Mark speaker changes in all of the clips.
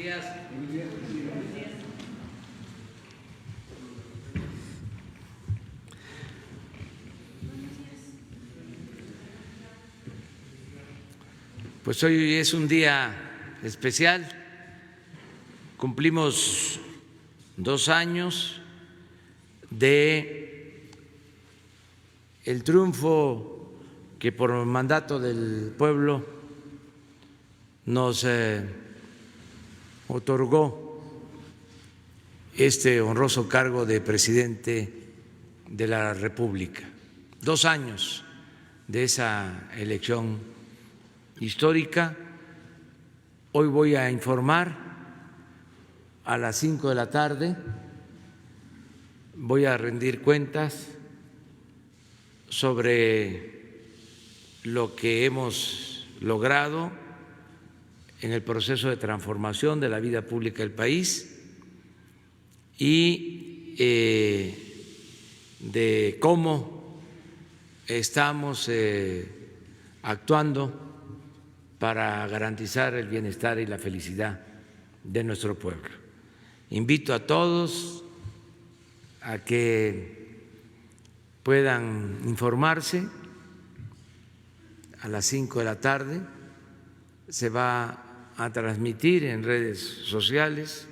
Speaker 1: días. Pues hoy es un día especial. Cumplimos 2 años de el triunfo que por mandato del pueblo nos otorgó este honroso cargo de presidente de la República. 2 años de esa elección histórica. Hoy voy a informar a las 5 de la tarde, voy a rendir cuentas sobre lo que hemos logrado en el proceso de transformación de la vida pública del país y de cómo estamos actuando para garantizar el bienestar y la felicidad de nuestro pueblo. Invito a todos a que puedan informarse. A las 5 de la tarde se va a transmitir en redes sociales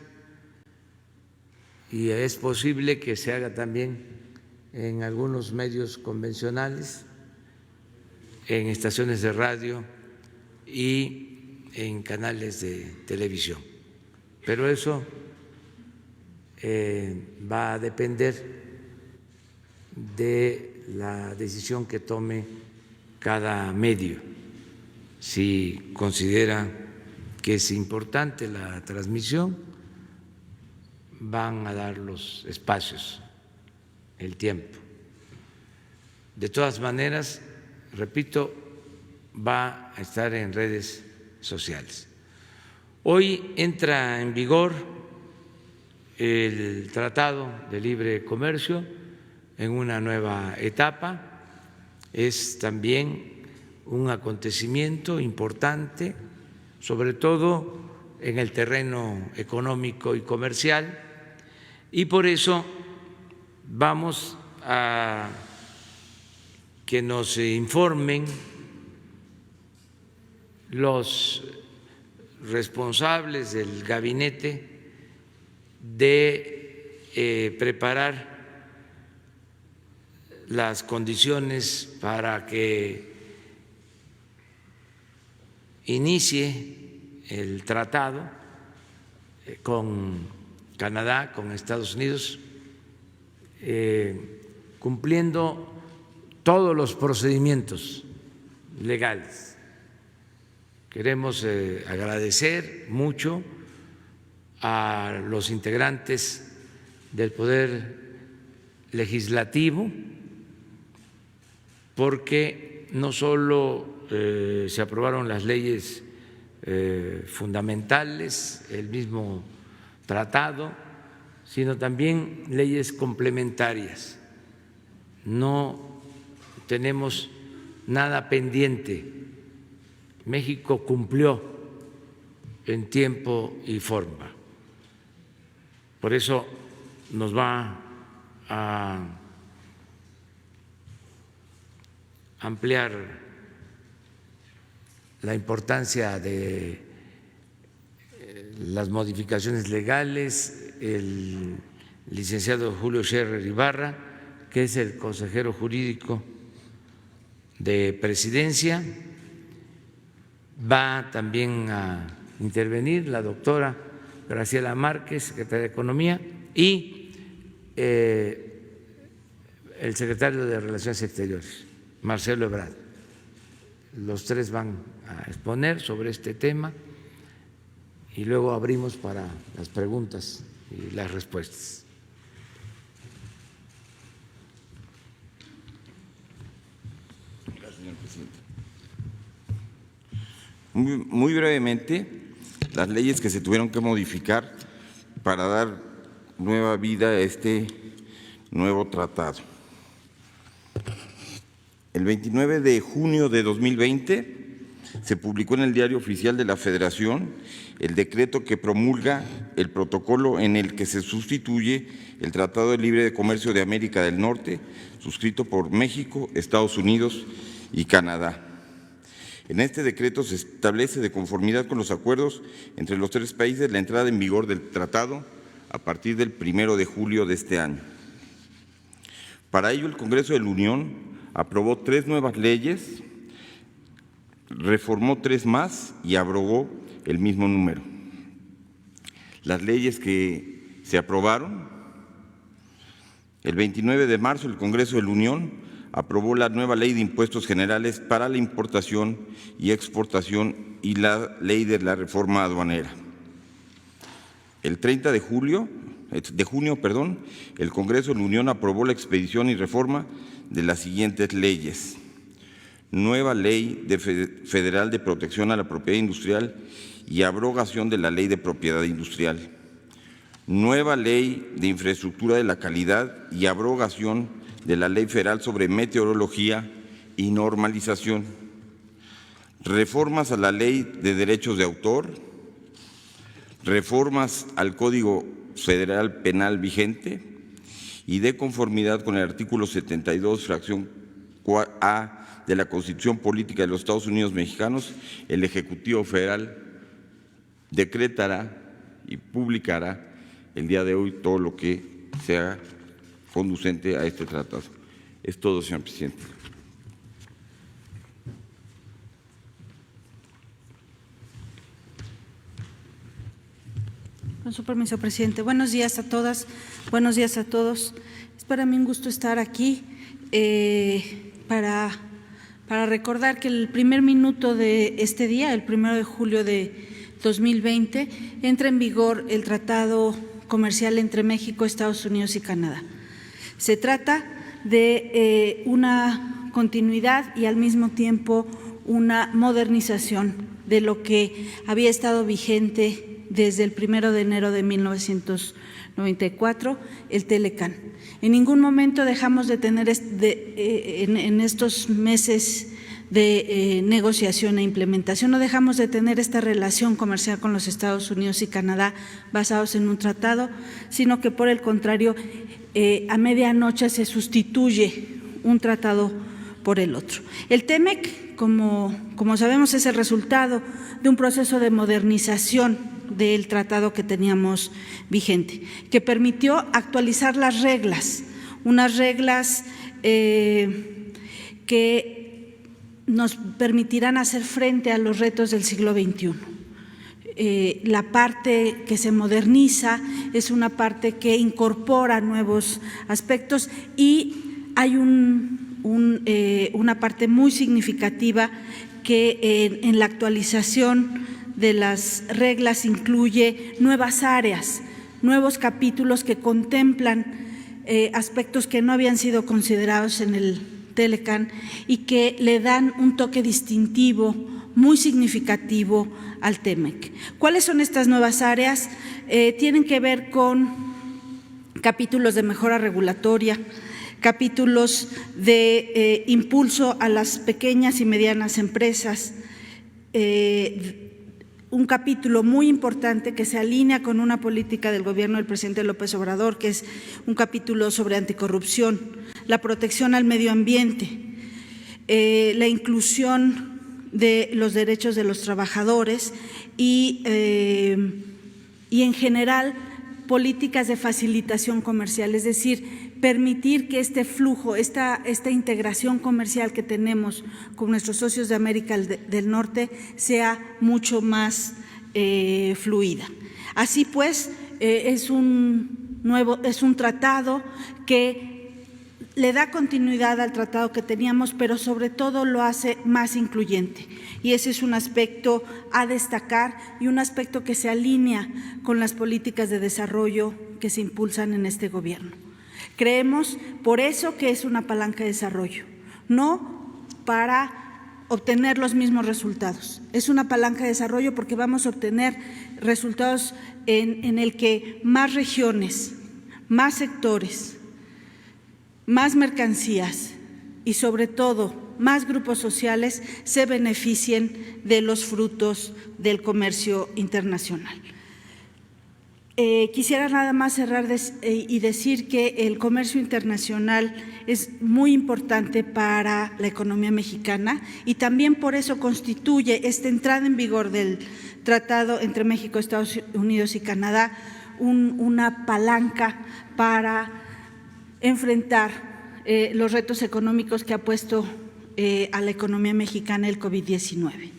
Speaker 1: y es posible que se haga también en algunos medios convencionales, en estaciones de radio y en canales de televisión. Pero eso va a depender de la decisión que tome cada medio. Si considera que es importante la transmisión, van a dar los espacios, el tiempo. De todas maneras, repito, va a estar en redes sociales. Hoy entra en vigor el Tratado de Libre Comercio en una nueva etapa. Es también un acontecimiento importante, sobre todo en el terreno económico y comercial, y por eso vamos a que nos informen los responsables del gabinete de preparar las condiciones para que inicie el tratado con Canadá, con Estados Unidos, cumpliendo todos los procedimientos legales. Queremos agradecer mucho a los integrantes del Poder Legislativo porque no solo se aprobaron las leyes fundamentales, el mismo tratado, sino también leyes complementarias. No tenemos nada pendiente. México cumplió en tiempo y forma. Por eso nos va a ampliar la importancia de las modificaciones legales el licenciado Julio Scherer Ibarra, que es el consejero jurídico de Presidencia. Va también a intervenir la doctora Graciela Márquez, secretaria de Economía, y el secretario de Relaciones Exteriores, Marcelo Ebrard. Los tres van a exponer sobre este tema y luego abrimos para las preguntas y las respuestas.
Speaker 2: Gracias, señor presidente. Muy brevemente, las leyes que se tuvieron que modificar para dar nueva vida a este nuevo tratado. El 29 de junio de 2020 se publicó en el Diario Oficial de la Federación el decreto que promulga el protocolo en el que se sustituye el Tratado de Libre de Comercio de América del Norte, suscrito por México, Estados Unidos y Canadá. En este decreto se establece, de conformidad con los acuerdos entre los tres países, la entrada en vigor del tratado a partir del 1 de julio de este año. Para ello, el Congreso de la Unión aprobó 3 nuevas leyes, reformó 3 más y abrogó el mismo número. Las leyes que se aprobaron: el 29 de marzo el Congreso de la Unión aprobó la nueva Ley de Impuestos Generales para la Importación y Exportación y la Ley de la Reforma Aduanera. El 30 de junio, el Congreso de la Unión aprobó la expedición y reforma de las siguientes leyes: nueva Ley Federal de Protección a la Propiedad Industrial y abrogación de la Ley de Propiedad Industrial, nueva Ley de Infraestructura de la Calidad y abrogación de la Ley Federal sobre Meteorología y Normalización, reformas a la Ley de Derechos de Autor, reformas al Código Federal Penal vigente y, de conformidad con el artículo 72, fracción A de la Constitución Política de los Estados Unidos Mexicanos, el Ejecutivo Federal decretará y publicará el día de hoy todo lo que sea conducente a este tratado. Es todo, señor presidente.
Speaker 3: Con su permiso, presidente. Buenos días a todas, buenos días a todos. Es para mí un gusto estar aquí para recordar que el primer minuto de este día, el 1 de julio de 2020, entra en vigor el Tratado Comercial entre México, Estados Unidos y Canadá. Se trata de una continuidad y al mismo tiempo una modernización de lo que había estado vigente desde el 1 de enero de 1994, el Telecan. En ningún momento dejamos de tener en estos meses de negociación e implementación, no dejamos de tener esta relación comercial con los Estados Unidos y Canadá basados en un tratado, sino que por el contrario, a medianoche se sustituye un tratado por el otro. El TEMEC, como sabemos, es el resultado de un proceso de modernización del tratado que teníamos vigente, que permitió actualizar las reglas, unas reglas que nos permitirán hacer frente a los retos del siglo XXI. La parte que se moderniza es una parte que incorpora nuevos aspectos y hay una parte muy significativa que en la actualización de las reglas incluye nuevas áreas, nuevos capítulos que contemplan aspectos que no habían sido considerados en el Telecan y que le dan un toque distintivo muy significativo al TEMEC. ¿Cuáles son estas nuevas áreas? Tienen que ver con capítulos de mejora regulatoria, capítulos de impulso a las pequeñas y medianas empresas, un capítulo muy importante que se alinea con una política del gobierno del presidente López Obrador, que es un capítulo sobre anticorrupción, la protección al medio ambiente, la inclusión de los derechos de los trabajadores y en general políticas de facilitación comercial, es decir, permitir que este flujo, esta integración comercial que tenemos con nuestros socios de América del Norte sea mucho más fluida. Así pues, es un tratado que le da continuidad al tratado que teníamos, pero sobre todo lo hace más incluyente. Y ese es un aspecto a destacar y un aspecto que se alinea con las políticas de desarrollo que se impulsan en este gobierno. Creemos por eso que es una palanca de desarrollo, no para obtener los mismos resultados. Es una palanca de desarrollo porque vamos a obtener resultados en el que más regiones, más sectores, más mercancías y sobre todo más grupos sociales se beneficien de los frutos del comercio internacional. Quisiera nada más cerrar y decir que el comercio internacional es muy importante para la economía mexicana y también por eso constituye esta entrada en vigor del tratado entre México, Estados Unidos y Canadá una palanca para enfrentar los retos económicos que ha puesto a la economía mexicana el COVID-19.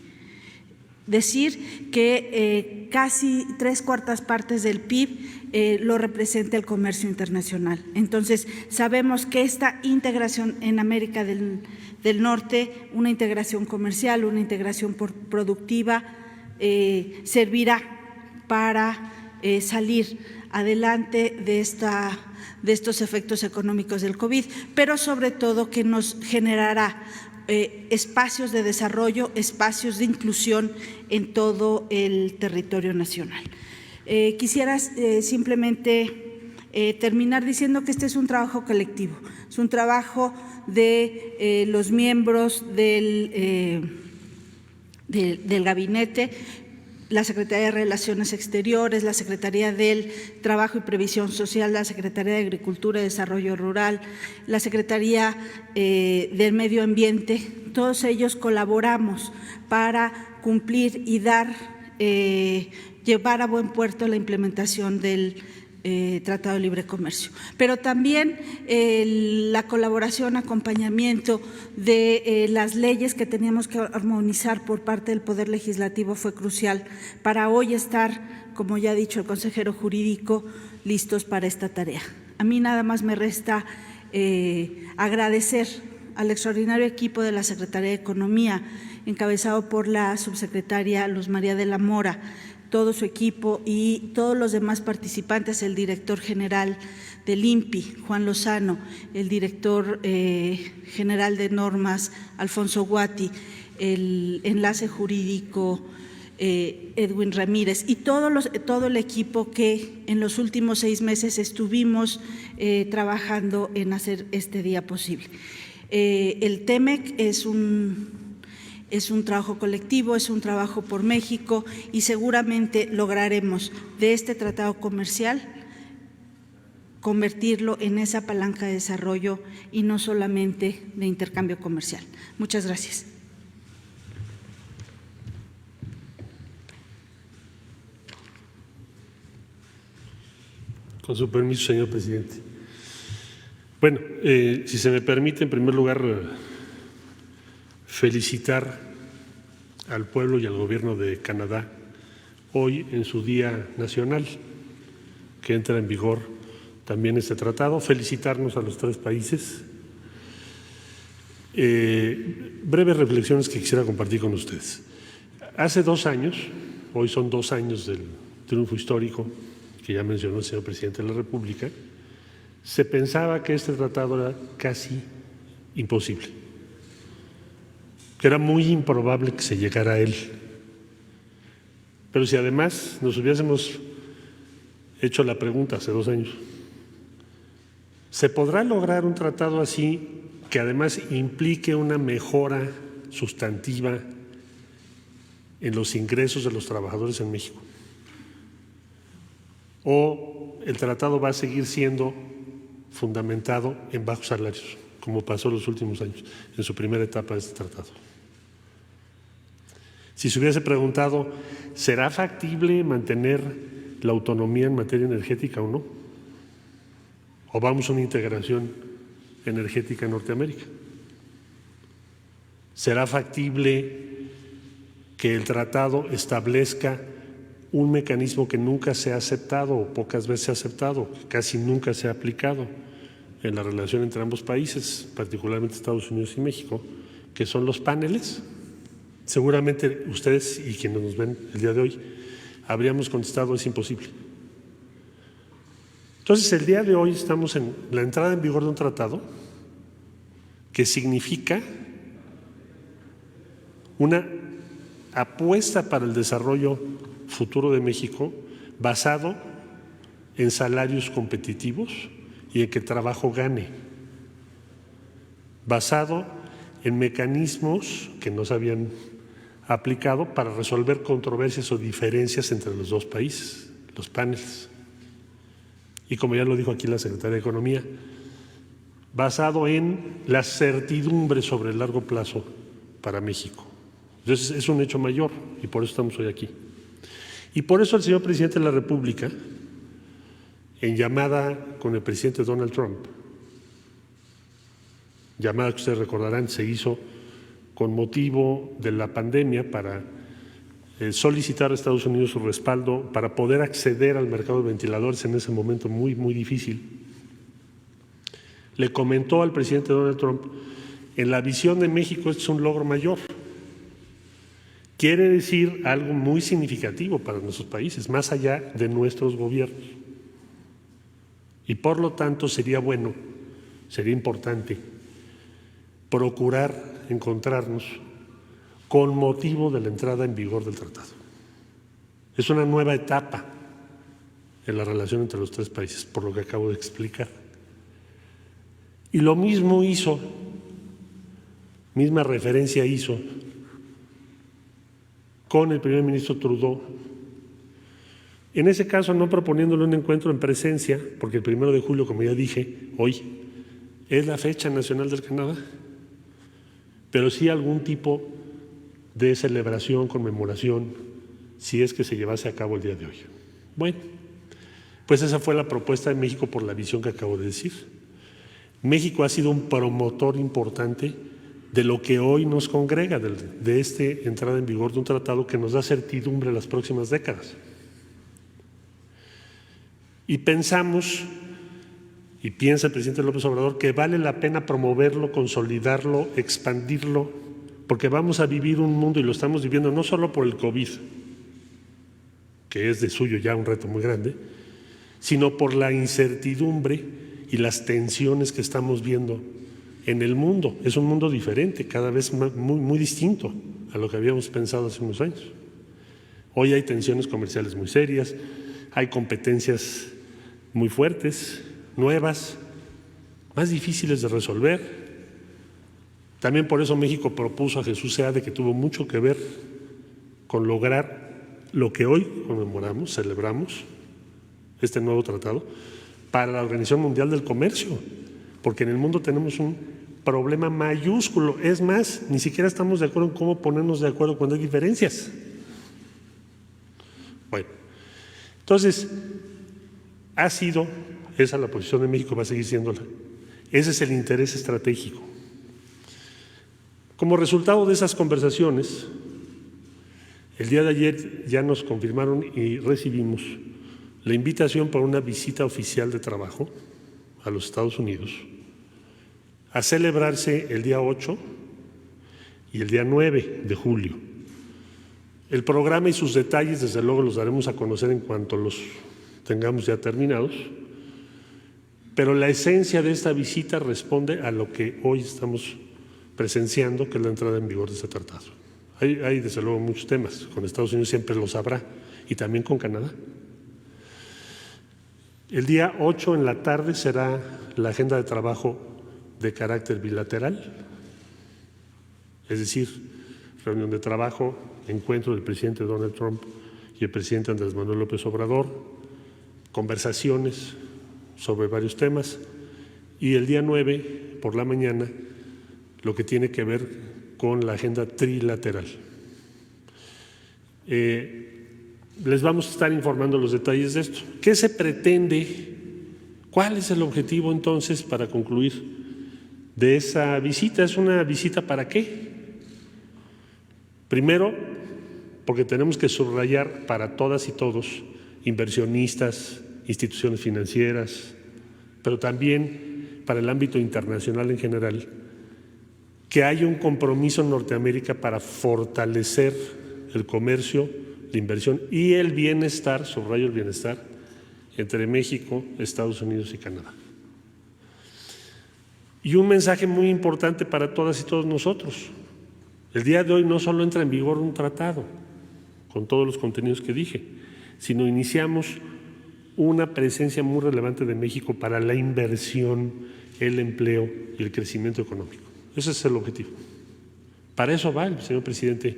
Speaker 3: Decir que casi 3/4 partes del PIB lo representa el comercio internacional. Entonces, sabemos que esta integración en América del Norte, una integración comercial, una integración productiva, servirá para salir adelante de estos efectos económicos del COVID, pero sobre todo que nos generará espacios de desarrollo, espacios de inclusión en todo el territorio nacional. Quisiera simplemente terminar diciendo que este es un trabajo colectivo, es un trabajo de los miembros del gabinete, la Secretaría de Relaciones Exteriores, la Secretaría del Trabajo y Previsión Social, la Secretaría de Agricultura y Desarrollo Rural, la Secretaría del Medio Ambiente. Todos ellos colaboramos para cumplir y llevar a buen puerto la implementación del Tratado de Libre Comercio, pero también la colaboración, acompañamiento de las leyes que teníamos que armonizar por parte del Poder Legislativo fue crucial para hoy estar, como ya ha dicho el consejero jurídico, listos para esta tarea. A mí nada más me resta agradecer al extraordinario equipo de la Secretaría de Economía, encabezado por la subsecretaria Luz María de la Mora, todo su equipo y todos los demás participantes, el director general del INPI, Juan Lozano, el director general de normas, Alfonso Guati, el enlace jurídico, Edwin Ramírez, y todo el equipo que en los últimos 6 meses estuvimos trabajando en hacer este día posible. El TEMEC es un trabajo colectivo, es un trabajo por México y seguramente lograremos de este tratado comercial convertirlo en esa palanca de desarrollo y no solamente de intercambio comercial. Muchas gracias.
Speaker 4: Con su permiso, señor presidente. Bueno, si se me permite, en primer lugar, felicitar al pueblo y al gobierno de Canadá hoy en su Día Nacional, que entra en vigor también este tratado. Felicitarnos a los 3 países. Breves reflexiones que quisiera compartir con ustedes. Hace 2 años, hoy son 2 años del triunfo histórico que ya mencionó el señor presidente de la República, se pensaba que este tratado era casi imposible, que era muy improbable que se llegara a él. Pero si además nos hubiésemos hecho la pregunta hace 2 años, ¿se podrá lograr un tratado así que además implique una mejora sustantiva en los ingresos de los trabajadores en México? ¿O el tratado va a seguir siendo fundamentado en bajos salarios, como pasó en los últimos años, en su primera etapa de este tratado? Si se hubiese preguntado, ¿será factible mantener la autonomía en materia energética o no? ¿O vamos a una integración energética en Norteamérica? ¿Será factible que el tratado establezca un mecanismo que nunca se ha aceptado o pocas veces se ha aceptado, casi nunca se ha aplicado en la relación entre ambos países, particularmente Estados Unidos y México, que son los paneles? Seguramente ustedes y quienes nos ven el día de hoy habríamos contestado: es imposible. Entonces, el día de hoy estamos en la entrada en vigor de un tratado que significa una apuesta para el desarrollo futuro de México basado en salarios competitivos y en que el trabajo gane. basado en mecanismos que no se habían aplicado para resolver controversias o diferencias entre los dos países, los paneles. Y como ya lo dijo aquí la Secretaria de Economía, basado en la certidumbre sobre el largo plazo para México. Entonces es un hecho mayor y por eso estamos hoy aquí. Y por eso el señor presidente de la República, en llamada con el presidente Donald Trump, llamada que ustedes recordarán se hizo con motivo de la pandemia para solicitar a Estados Unidos su respaldo para poder acceder al mercado de ventiladores en ese momento muy, muy difícil. Le comentó al presidente Donald Trump, en la visión de México este es un logro mayor. Quiere decir algo muy significativo para nuestros países, más allá de nuestros gobiernos. Y por lo tanto sería bueno, sería importante procurar encontrarnos con motivo de la entrada en vigor del tratado. Es una nueva etapa en la relación entre los tres países, por lo que acabo de explicar. Y lo mismo hizo, misma referencia hizo con el primer ministro Trudeau, en ese caso no proponiéndole un encuentro en presencia, porque el 1 de julio, como ya dije, hoy es la fecha nacional del Canadá, pero sí algún tipo de celebración, conmemoración, si es que se llevase a cabo el día de hoy. Bueno, pues esa fue la propuesta de México por la visión que acabo de decir. México ha sido un promotor importante de lo que hoy nos congrega, de esta entrada en vigor de un tratado que nos da certidumbre en las próximas décadas. Y pensamos, y piensa el presidente López Obrador, que vale la pena promoverlo, consolidarlo, expandirlo, porque vamos a vivir un mundo, y lo estamos viviendo no solo por el COVID, que es de suyo ya un reto muy grande, sino por la incertidumbre y las tensiones que estamos viendo en el mundo. Es un mundo diferente, cada vez muy distinto a lo que habíamos pensado hace unos años. Hoy hay tensiones comerciales muy serias, hay competencias muy fuertes, nuevas, más difíciles de resolver. También por eso México propuso a Jesús Seade, que tuvo mucho que ver con lograr lo que hoy conmemoramos, celebramos, este nuevo tratado, para la Organización Mundial del Comercio, porque en el mundo tenemos un problema mayúsculo. Es más, ni siquiera estamos de acuerdo en cómo ponernos de acuerdo cuando hay diferencias. Bueno, entonces, ha sido, esa la posición de México, va a seguir siéndola. Ese es el interés estratégico. Como resultado de esas conversaciones, el día de ayer ya nos confirmaron y recibimos la invitación para una visita oficial de trabajo a los Estados Unidos, a celebrarse el día 8 y el día 9 de julio. El programa y sus detalles, desde luego, los daremos a conocer en cuanto los tengamos ya terminados, pero la esencia de esta visita responde a lo que hoy estamos presenciando, que es la entrada en vigor de este tratado. Hay desde luego muchos temas, con Estados Unidos siempre los habrá, y también con Canadá. El día 8 en la tarde será la agenda de trabajo de carácter bilateral, es decir, reunión de trabajo, encuentro del presidente Donald Trump y el presidente Andrés Manuel López Obrador, conversaciones sobre varios temas, y el día 9 por la mañana lo que tiene que ver con la agenda trilateral. Les vamos a estar informando los detalles de esto. ¿Qué se pretende? ¿Cuál es el objetivo entonces para concluir de esa visita? ¿Es una visita para qué? Primero, porque tenemos que subrayar para todas y todos, inversionistas, instituciones financieras, pero también para el ámbito internacional en general, que haya un compromiso en Norteamérica para fortalecer el comercio, la inversión y el bienestar, subrayo el bienestar, entre México, Estados Unidos y Canadá. Y un mensaje muy importante para todas y todos nosotros. El día de hoy no solo entra en vigor un tratado, con todos los contenidos que dije, sino iniciamos una presencia muy relevante de México para la inversión, el empleo y el crecimiento económico. Ese es el objetivo. Para eso va el señor presidente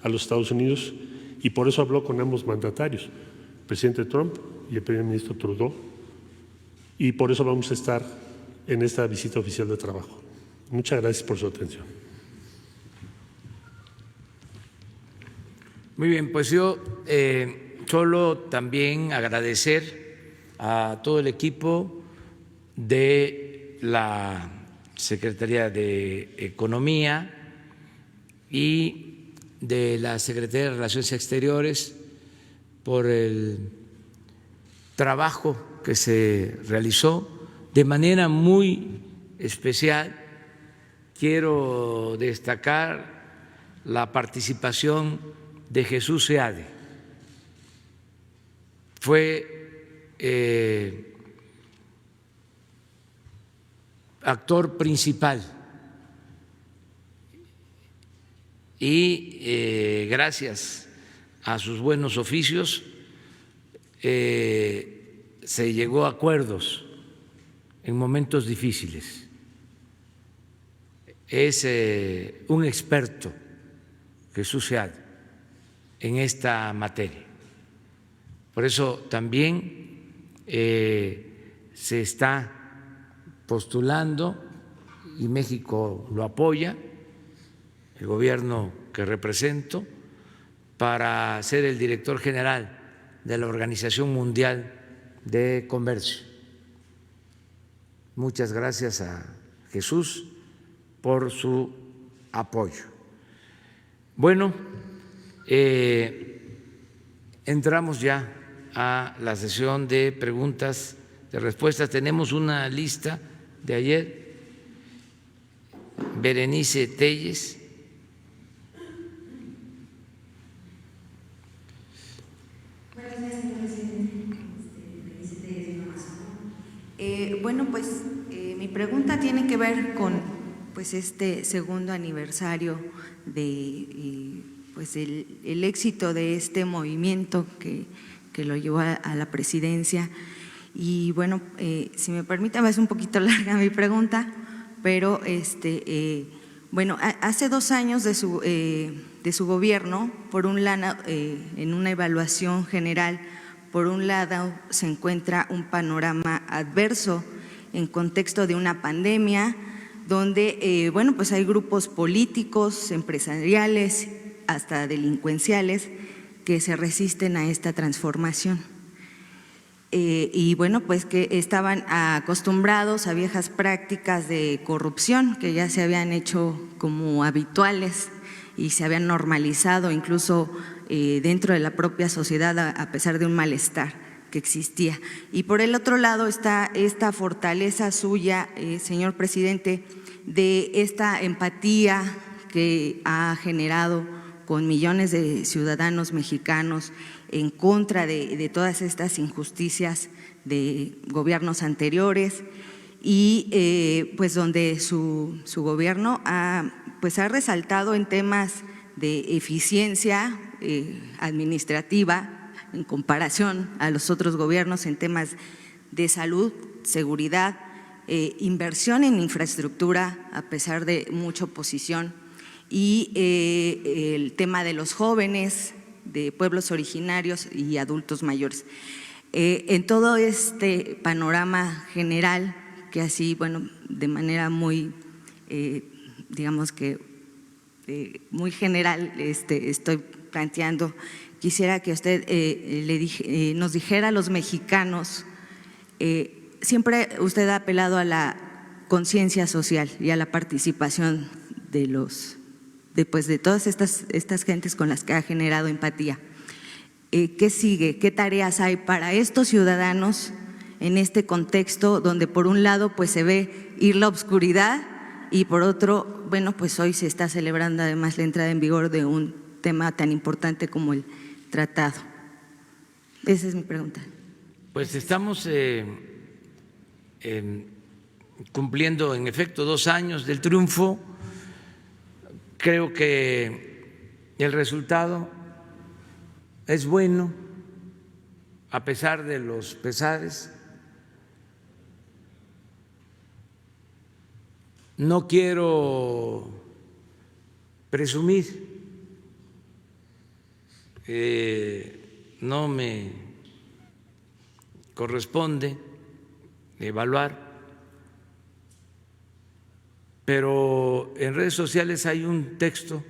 Speaker 4: a los Estados Unidos y por eso habló con ambos mandatarios, el presidente Trump y el primer ministro Trudeau, y por eso vamos a estar en esta visita oficial de trabajo. Muchas gracias por su atención.
Speaker 1: Muy bien, pues yo solo también agradecer a todo el equipo de la Secretaría de Economía y de la Secretaría de Relaciones Exteriores por el trabajo que se realizó de manera muy especial. Quiero destacar la participación de Jesús Seade. Fue actor principal y gracias a sus buenos oficios se llegó a acuerdos en momentos difíciles. Es un experto, Jesús Seade, en esta materia. Por eso también se está postulando y México lo apoya, el gobierno que represento, para ser el director general de la Organización Mundial de Comercio. Muchas gracias a Jesús por su apoyo. Bueno, entramos ya a la sesión de preguntas, de respuestas. Tenemos una lista de ayer. Berenice Telles.
Speaker 5: Buenos días, señor presidente. Berenice Telles, bueno, pues mi pregunta tiene que ver con pues este segundo aniversario de pues el éxito de este movimiento que lo llevó a la presidencia. Y bueno, si me permite, es un poquito larga mi pregunta, pero bueno, hace 2 años de su gobierno, por un lado, en una evaluación general, por un lado se encuentra un panorama adverso en contexto de una pandemia, donde bueno, pues hay grupos políticos, empresariales, hasta delincuenciales que se resisten a esta transformación. Y bueno, pues que estaban acostumbrados a viejas prácticas de corrupción que ya se habían hecho como habituales y se habían normalizado incluso dentro de la propia sociedad a pesar de un malestar que existía. Y por el otro lado está esta fortaleza suya, señor presidente, de esta empatía que ha generado con millones de ciudadanos mexicanos en contra de todas estas injusticias de gobiernos anteriores y pues donde su gobierno ha resaltado en temas de eficiencia administrativa en comparación a los otros gobiernos en temas de salud, seguridad, inversión en infraestructura a pesar de mucha oposición y el tema de los jóvenes, de pueblos originarios y adultos mayores. En todo este panorama general, que así, bueno, de manera muy, digamos que muy general estoy planteando, quisiera que usted nos dijera a los mexicanos, siempre usted ha apelado a la conciencia social y a la participación de todas estas gentes con las que ha generado empatía. ¿Qué sigue? ¿Qué tareas hay para estos ciudadanos en este contexto donde por un lado pues se ve ir la oscuridad y por otro, bueno, pues hoy se está celebrando además la entrada en vigor de un tema tan importante como el tratado? Esa es mi pregunta.
Speaker 1: Pues estamos cumpliendo en efecto 2 años del triunfo. Creo que el resultado es bueno, a pesar de los pesares. no quiero presumir, no me corresponde evaluar, pero en redes sociales hay un texto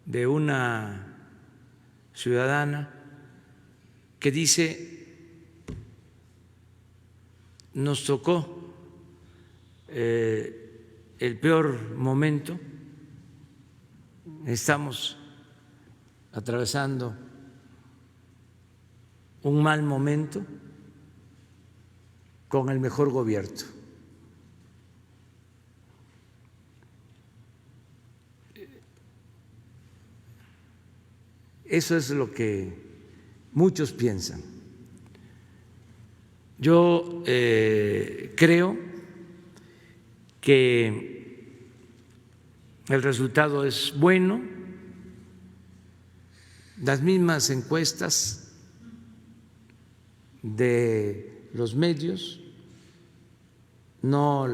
Speaker 1: de una ciudadana que dice: nos tocó el peor momento, estamos atravesando un mal momento con el mejor gobierno. Eso es lo que muchos piensan. Yo creo que el resultado es bueno. Las mismas encuestas de los medios, no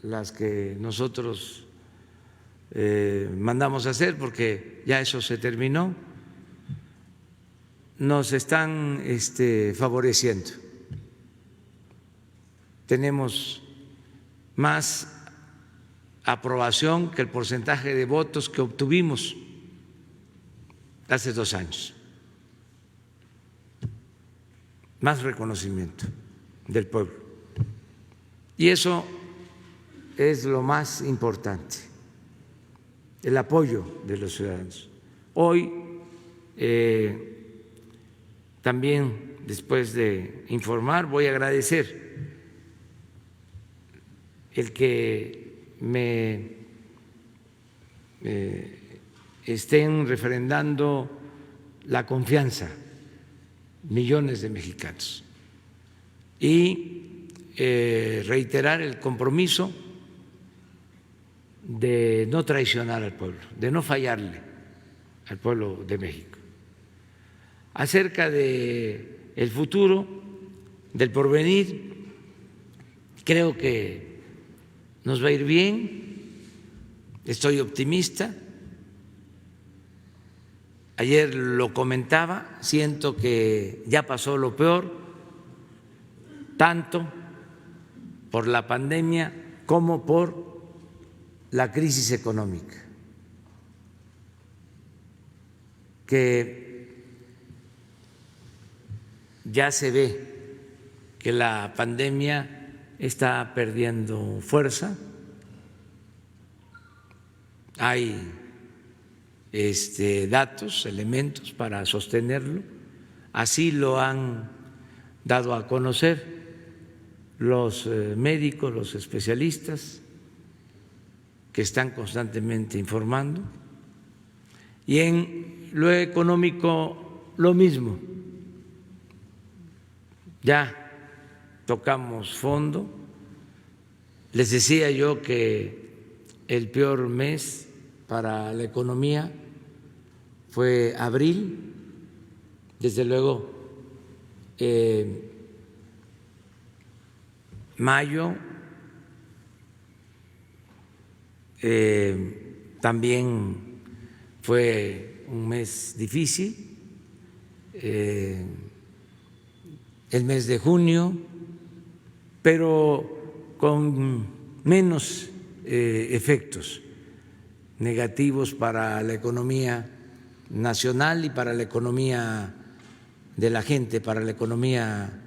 Speaker 1: las que nosotros mandamos a hacer, porque ya eso se terminó, nos están favoreciendo. Tenemos más aprobación que el porcentaje de votos que obtuvimos hace 2 años, más reconocimiento del pueblo. Y eso es lo más importante, el apoyo de los ciudadanos. Hoy también, después de informar, voy a agradecer el que me estén refrendando la confianza millones de mexicanos y reiterar el compromiso de no traicionar al pueblo, de no fallarle al pueblo de México. Acerca de el futuro, del porvenir, creo que nos va a ir bien, estoy optimista. Ayer lo comentaba, siento que ya pasó lo peor, tanto por la pandemia como por la crisis económica, que ya se ve que la pandemia está perdiendo fuerza, hay datos, elementos para sostenerlo, así lo han dado a conocer los médicos, los especialistas que están constantemente informando, y en lo económico lo mismo. Ya tocamos fondo. Les decía yo que el peor mes para la economía fue abril. Desde luego, mayo también fue un mes difícil. El mes de junio, pero con menos efectos negativos para la economía nacional y para la economía de la gente, para la economía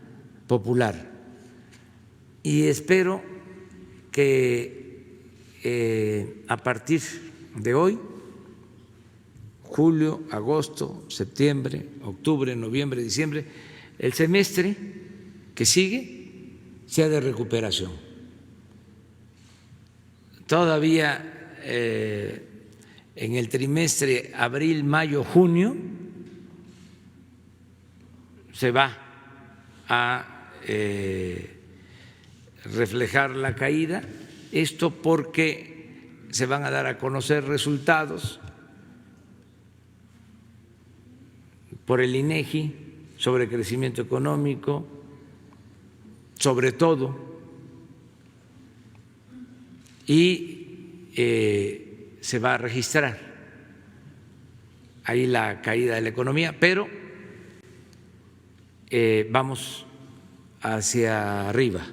Speaker 1: popular. Y espero que a partir de hoy, julio, agosto, septiembre, octubre, noviembre, diciembre, el semestre que sigue sea de recuperación. Todavía en el trimestre abril, mayo, junio se va a reflejar la caída, esto porque se van a dar a conocer resultados por el INEGI sobre crecimiento económico, sobre todo y se va a registrar ahí la caída de la economía, pero vamos hacia arriba,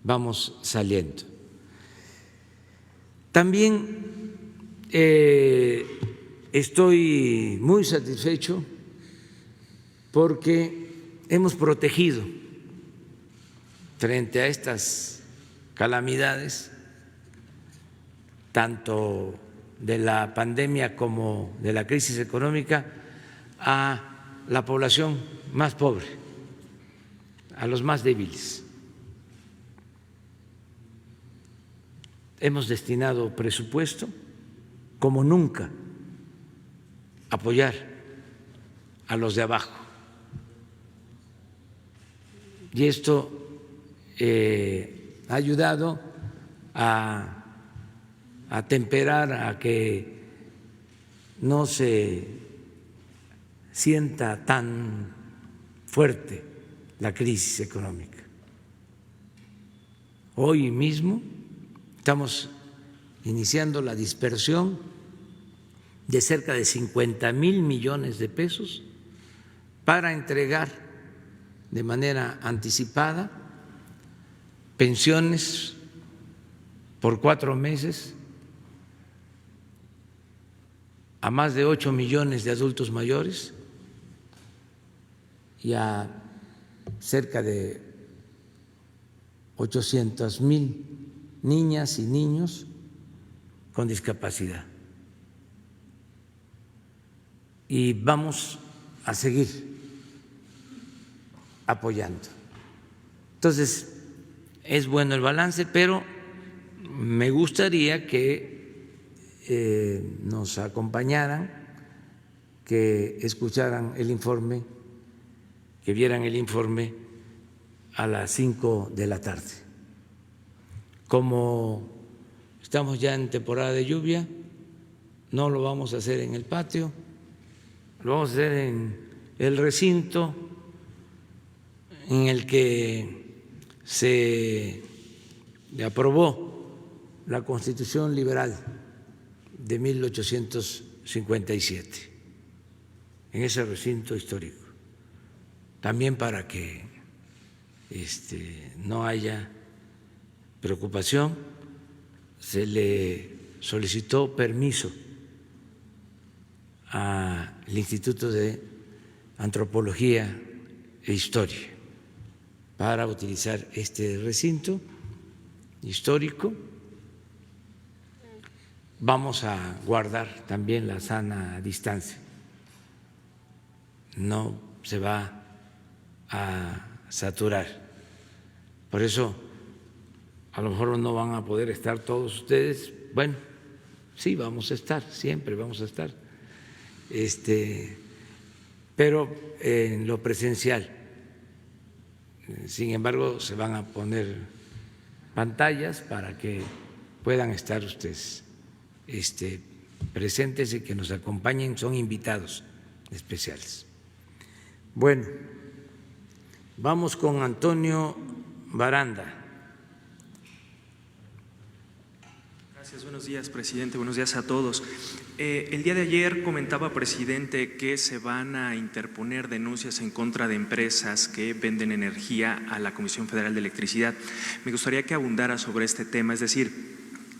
Speaker 1: vamos saliendo. También estoy muy satisfecho porque hemos protegido frente a estas calamidades, tanto de la pandemia como de la crisis económica, a la población más pobre, a los más débiles. Hemos destinado presupuesto como nunca a apoyar a los de abajo. Y esto ha ayudado a temperar, a que no se sienta tan fuerte la crisis económica. Hoy mismo estamos iniciando la dispersión de cerca de 50,000 millones de pesos para entregar de manera anticipada pensiones por 4 meses a más de 8 millones de adultos mayores y a cerca de 800,000 niñas y niños con discapacidad. Y vamos a seguir apoyando. Entonces, es bueno el balance, pero me gustaría que nos acompañaran, que escucharan el informe, que vieran el informe a las 5 de la tarde. Como estamos ya en temporada de lluvia, no lo vamos a hacer en el patio, lo vamos a hacer en el recinto en el que se aprobó la Constitución Liberal de 1857, en ese recinto histórico, también para que no haya preocupación. Se le solicitó permiso al Instituto de Antropología e Historia para utilizar este recinto histórico. Vamos a guardar también la sana distancia, no se va a saturar. Por eso a lo mejor no van a poder estar todos ustedes. Bueno, sí, vamos a estar, siempre vamos a estar, pero en lo presencial. Sin embargo, se van a poner pantallas para que puedan estar ustedes presentes y que nos acompañen. Son invitados especiales. Bueno, vamos con Antonio Baranda.
Speaker 6: Gracias, buenos días, presidente, buenos días a todos. El día de ayer comentaba, presidente, que se van a interponer denuncias en contra de empresas que venden energía a la Comisión Federal de Electricidad. Me gustaría que abundara sobre este tema, es decir,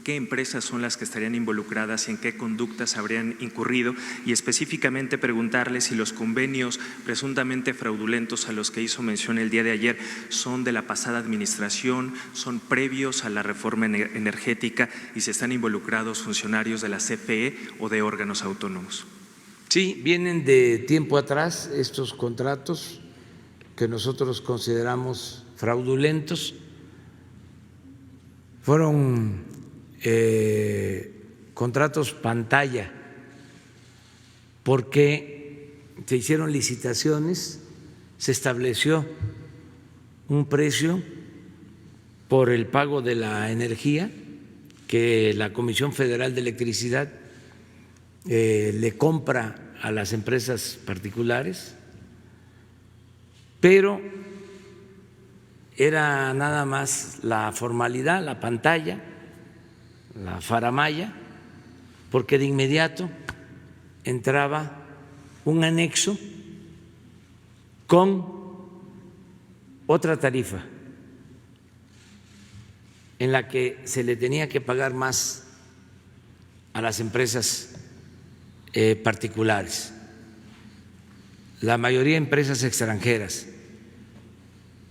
Speaker 6: qué empresas son las que estarían involucradas y en qué conductas habrían incurrido, y específicamente preguntarle si los convenios presuntamente fraudulentos a los que hizo mención el día de ayer son de la pasada administración, son previos a la reforma energética y si están involucrados funcionarios de la CFE o de órganos autónomos.
Speaker 1: Sí, vienen de tiempo atrás estos contratos que nosotros consideramos fraudulentos. Fueron contratos pantalla, porque se hicieron licitaciones, se estableció un precio por el pago de la energía que la Comisión Federal de Electricidad le compra a las empresas particulares, pero era nada más la formalidad, la pantalla, la faramalla, porque de inmediato entraba un anexo con otra tarifa en la que se le tenía que pagar más a las empresas particulares, la mayoría empresas extranjeras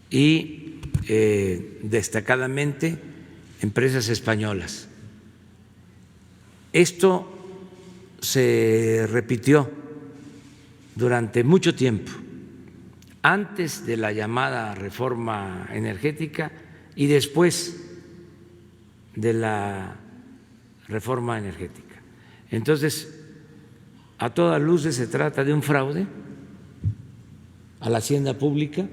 Speaker 1: y destacadamente empresas españolas. Esto se repitió durante mucho tiempo, antes de la llamada reforma energética y después de la reforma energética. Entonces, a todas luces se trata de un fraude a la hacienda pública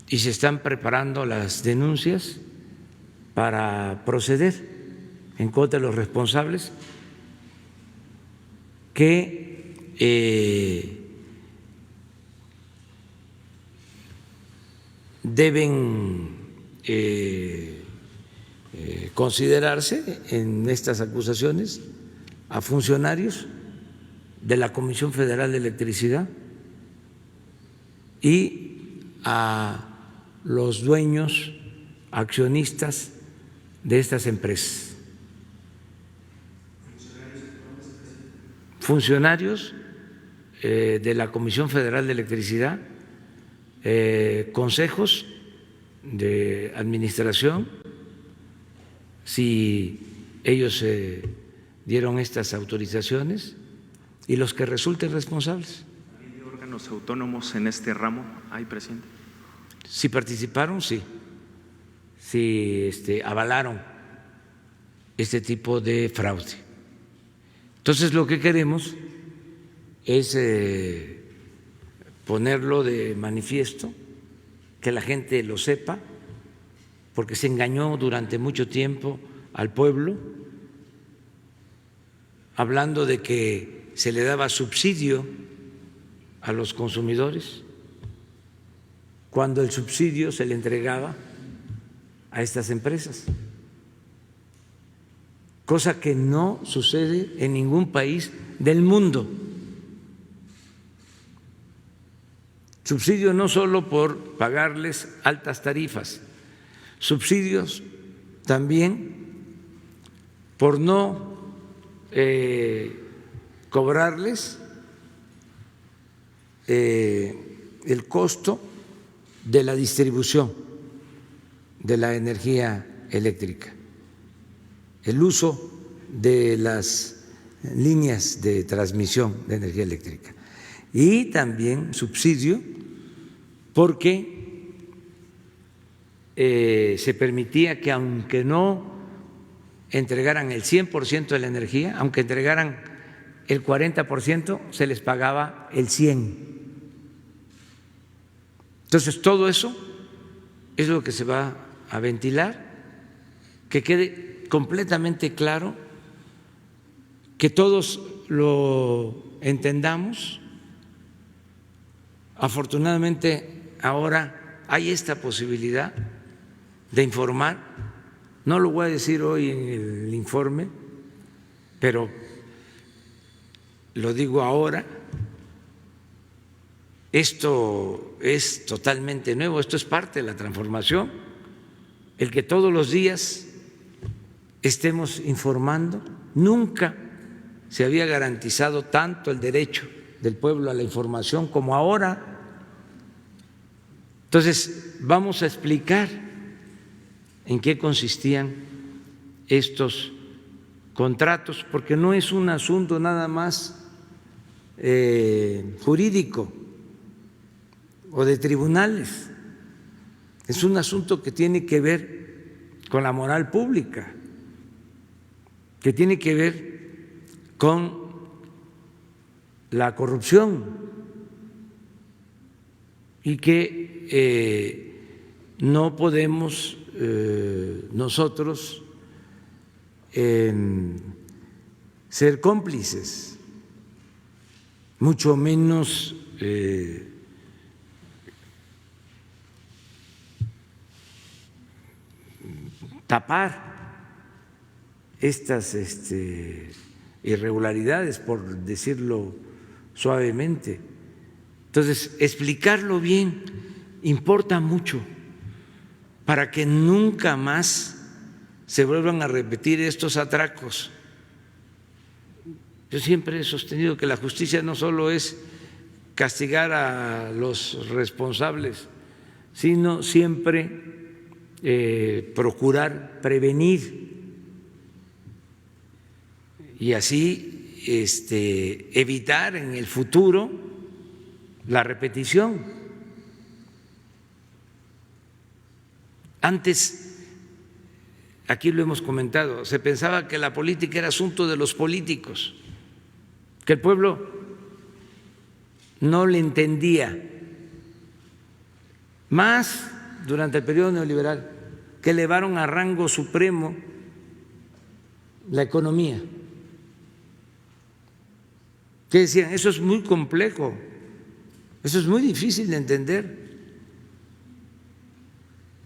Speaker 1: y se están preparando las denuncias para proceder en contra de los responsables que deben considerarse en estas acusaciones a funcionarios de la Comisión Federal de Electricidad y a los dueños accionistas de estas empresas. Funcionarios de la Comisión Federal de Electricidad, consejos de administración, si ellos dieron estas autorizaciones, y los que resulten responsables.
Speaker 6: ¿Hay órganos autónomos en este ramo? ¿Hay, presidente?
Speaker 1: Si participaron, sí. Si avalaron este tipo de fraude. Entonces, lo que queremos es ponerlo de manifiesto, que la gente lo sepa, porque se engañó durante mucho tiempo al pueblo, hablando de que se le daba subsidio a los consumidores, cuando el subsidio se le entregaba a estas empresas, cosa que no sucede en ningún país del mundo. Subsidio no solo por pagarles altas tarifas, subsidios también por no cobrarles el costo de la distribución de la energía eléctrica, el uso de las líneas de transmisión de energía eléctrica, y también subsidio porque se permitía que, aunque no entregaran el 100% de la energía, aunque entregaran el 40%, se les pagaba el 100%. Entonces, todo eso es lo que se va a ventilar, que quede completamente claro, que todos lo entendamos. Afortunadamente, ahora hay esta posibilidad de informar. No lo voy a decir hoy en el informe, pero lo digo ahora. Esto es totalmente nuevo, esto es parte de la transformación, el que todos los días estemos informando. Nunca se había garantizado tanto el derecho del pueblo a la información como ahora. Entonces, vamos a explicar en qué consistían estos contratos, porque no es un asunto nada más jurídico o de tribunales, es un asunto que tiene que ver con la moral pública, que tiene que ver con la corrupción y que no podemos nosotros ser cómplices, mucho menos tapar estas irregularidades, por decirlo suavemente. Entonces, explicarlo bien importa mucho para que nunca más se vuelvan a repetir estos atracos. Yo siempre he sostenido que la justicia no solo es castigar a los responsables, sino siempre procurar prevenir y así evitar en el futuro la repetición. Antes, aquí lo hemos comentado, se pensaba que la política era asunto de los políticos, que el pueblo no le entendía, más durante el periodo neoliberal, que elevaron a rango supremo la economía, que decían, eso es muy complejo, eso es muy difícil de entender,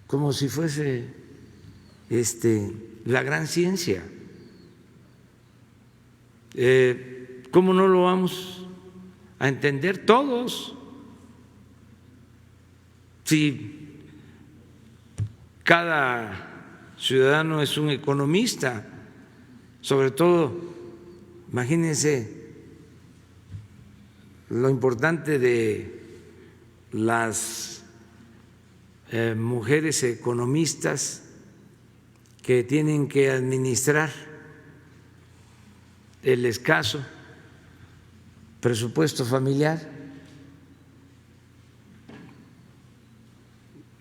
Speaker 1: como si fuese la gran ciencia. ¿Cómo no lo vamos a entender todos? Si cada ciudadano es un economista, sobre todo, imagínense lo importante de las mujeres economistas que tienen que administrar el escaso presupuesto familiar.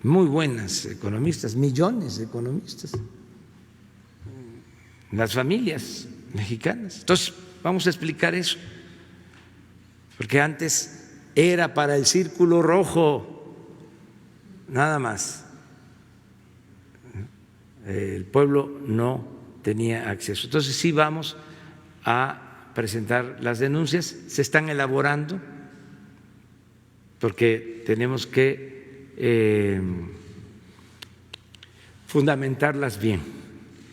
Speaker 1: Muy buenas economistas, millones de economistas, las familias mexicanas. Entonces, vamos a explicar eso, porque antes era para el círculo rojo, nada más. El pueblo no tenía acceso. Entonces, sí vamos a presentar las denuncias, se están elaborando, porque tenemos que fundamentarlas bien.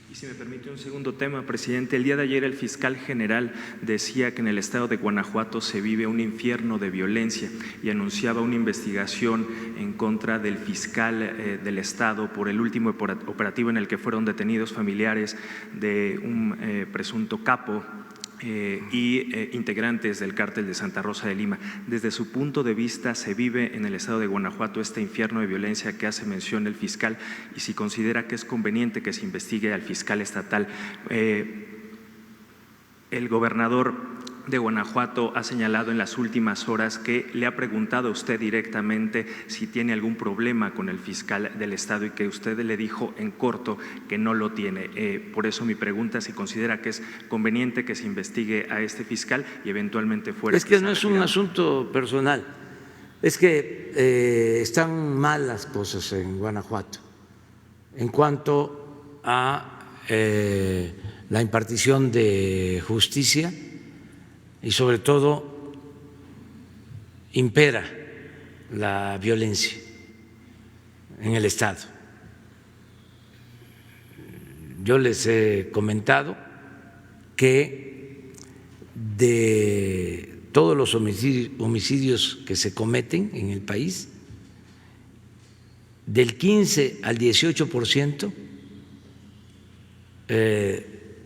Speaker 6: Y si me permite un segundo tema, presidente, el día de ayer el fiscal general decía que en el estado de Guanajuato se vive un infierno de violencia y anunciaba una investigación en contra del fiscal del estado por el último operativo en el que fueron detenidos familiares de un presunto capo integrantes del cártel de Santa Rosa de Lima. Desde su punto de vista, ¿se vive en el estado de Guanajuato este infierno de violencia que hace mención el fiscal? Y si considera que es conveniente que se investigue al fiscal estatal. El gobernador de Guanajuato ha señalado en las últimas horas que le ha preguntado a usted directamente si tiene algún problema con el fiscal del estado y que usted le dijo en corto que no lo tiene. Por eso mi pregunta, si considera que es conveniente que se investigue a este fiscal y eventualmente fuera…
Speaker 1: Es que no es un asunto personal, es que están mal las cosas en Guanajuato en cuanto a la impartición de justicia. Y sobre todo impera la violencia en el estado. Yo les he comentado que de todos los homicidios que se cometen en el país, del 15 al 18%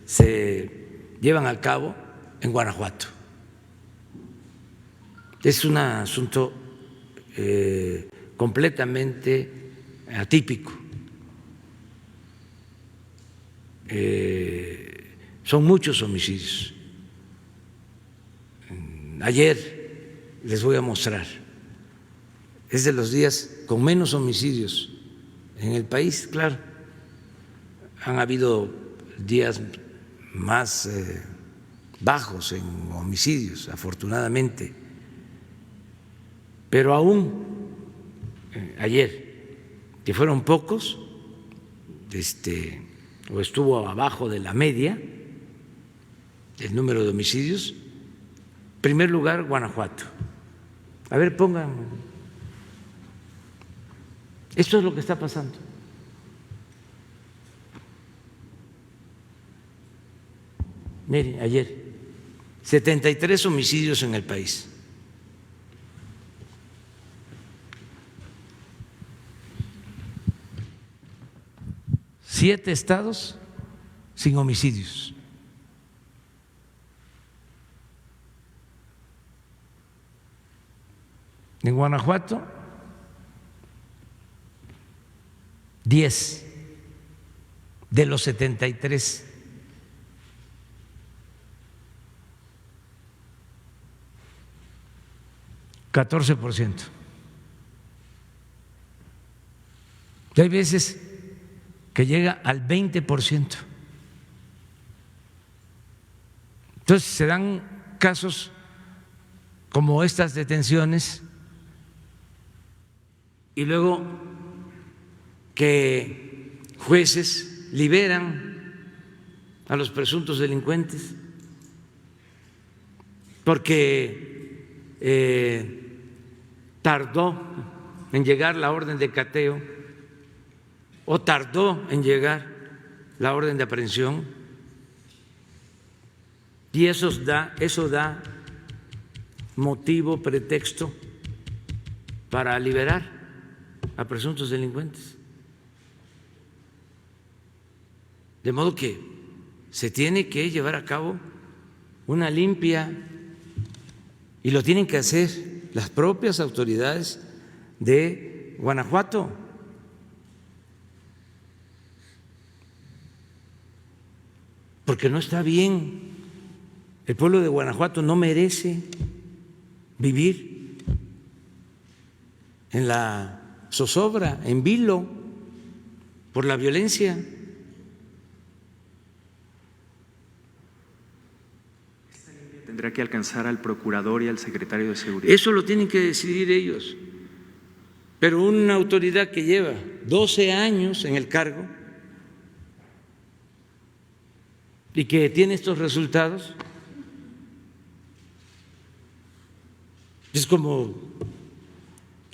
Speaker 1: se llevan a cabo en Guanajuato. Es un asunto completamente atípico. Son muchos homicidios. Ayer les voy a mostrar, es de los días con menos homicidios en el país, claro. Han habido días más bajos en homicidios, afortunadamente. Pero aún ayer, que fueron pocos, o estuvo abajo de la media el número de homicidios, primer lugar Guanajuato. A ver, pongan. Esto es lo que está pasando. Mire, ayer, 73 homicidios en el país. Siete estados sin homicidios. En Guanajuato, 10 de los 73. %. Y hay veces que llega al 20%. Entonces se dan casos como estas detenciones y luego que jueces liberan a los presuntos delincuentes porque tardó en llegar la orden de cateo o tardó en llegar la orden de aprehensión, y eso da motivo, pretexto para liberar a presuntos delincuentes. De modo que se tiene que llevar a cabo una limpia, y lo tienen que hacer las propias autoridades de Guanajuato. Porque no está bien. El pueblo de Guanajuato no merece vivir en la zozobra, en vilo, por la violencia.
Speaker 6: Tendrá que alcanzar al procurador y al secretario de Seguridad.
Speaker 1: Eso lo tienen que decidir ellos. Pero una autoridad que lleva 12 años en el cargo y que tiene estos resultados, es como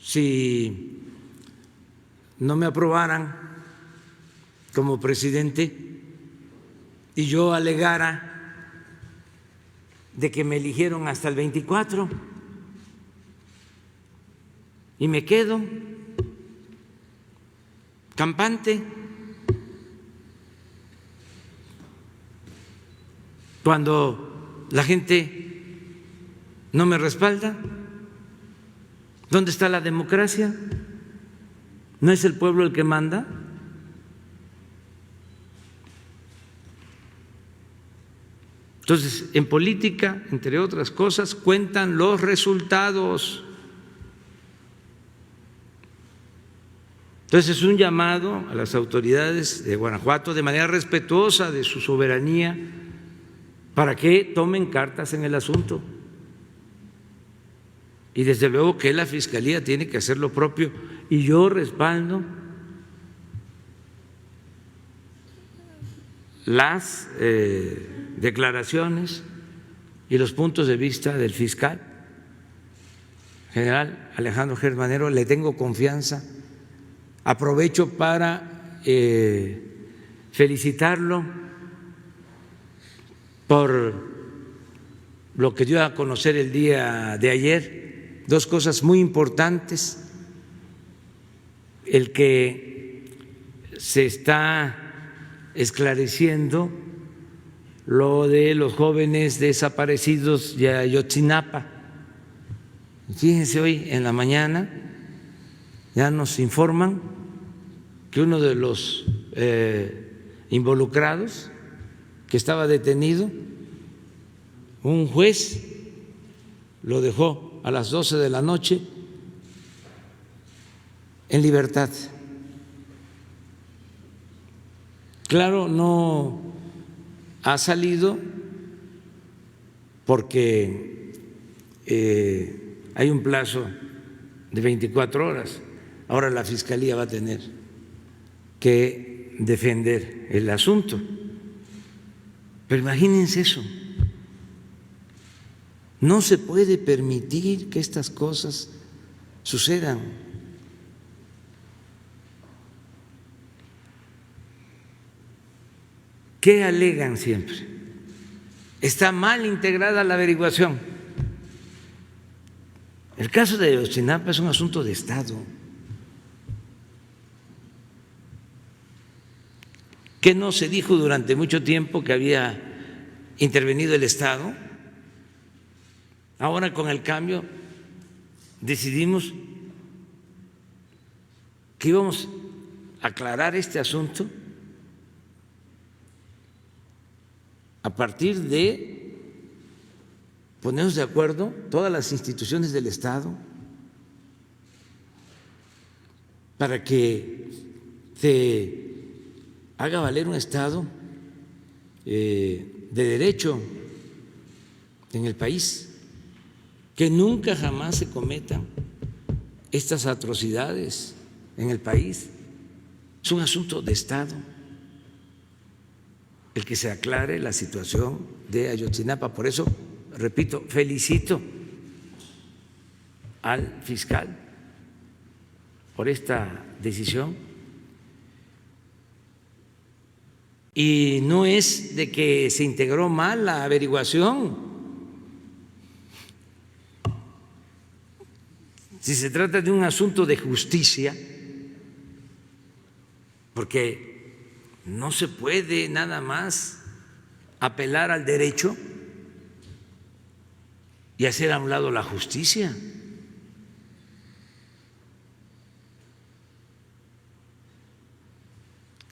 Speaker 1: si no me aprobaran como presidente y yo alegara de que me eligieron hasta el 24 y me quedo campante cuando la gente no me respalda. ¿Dónde está la democracia? ¿No es el pueblo el que manda? Entonces, en política, entre otras cosas, cuentan los resultados. Entonces, es un llamado a las autoridades de Guanajuato de manera respetuosa de su soberanía para que tomen cartas en el asunto. Y desde luego que la Fiscalía tiene que hacer lo propio, y yo respaldo las declaraciones y los puntos de vista del fiscal general Alejandro Gertz Manero. Le tengo confianza. Aprovecho para felicitarlo por lo que dio a conocer el día de ayer. Dos cosas muy importantes: el que se está esclareciendo lo de los jóvenes desaparecidos de Ayotzinapa. Fíjense, hoy en la mañana ya nos informan que uno de los involucrados, que estaba detenido, un juez lo dejó a las 12 de la noche en libertad. Claro, no ha salido porque hay un plazo de 24 horas. Ahora la Fiscalía va a tener que defender el asunto. Pero imagínense eso. No se puede permitir que estas cosas sucedan. ¿Qué alegan siempre? está mal integrada la averiguación. El caso de Ayotzinapa es un asunto de Estado. ¿Qué no se dijo durante mucho tiempo que había intervenido el Estado? Ahora con el cambio decidimos que íbamos a aclarar este asunto a partir de ponernos de acuerdo todas las instituciones del Estado para que se haga valer un Estado de derecho en el país, que nunca jamás se cometan estas atrocidades en el país. Es un asunto de Estado el que se aclare la situación de Ayotzinapa. Por eso, repito, felicito al fiscal por esta decisión. Y no es de que se integró mal la averiguación. Si se trata de un asunto de justicia, porque no se puede nada más apelar al derecho y hacer a un lado la justicia.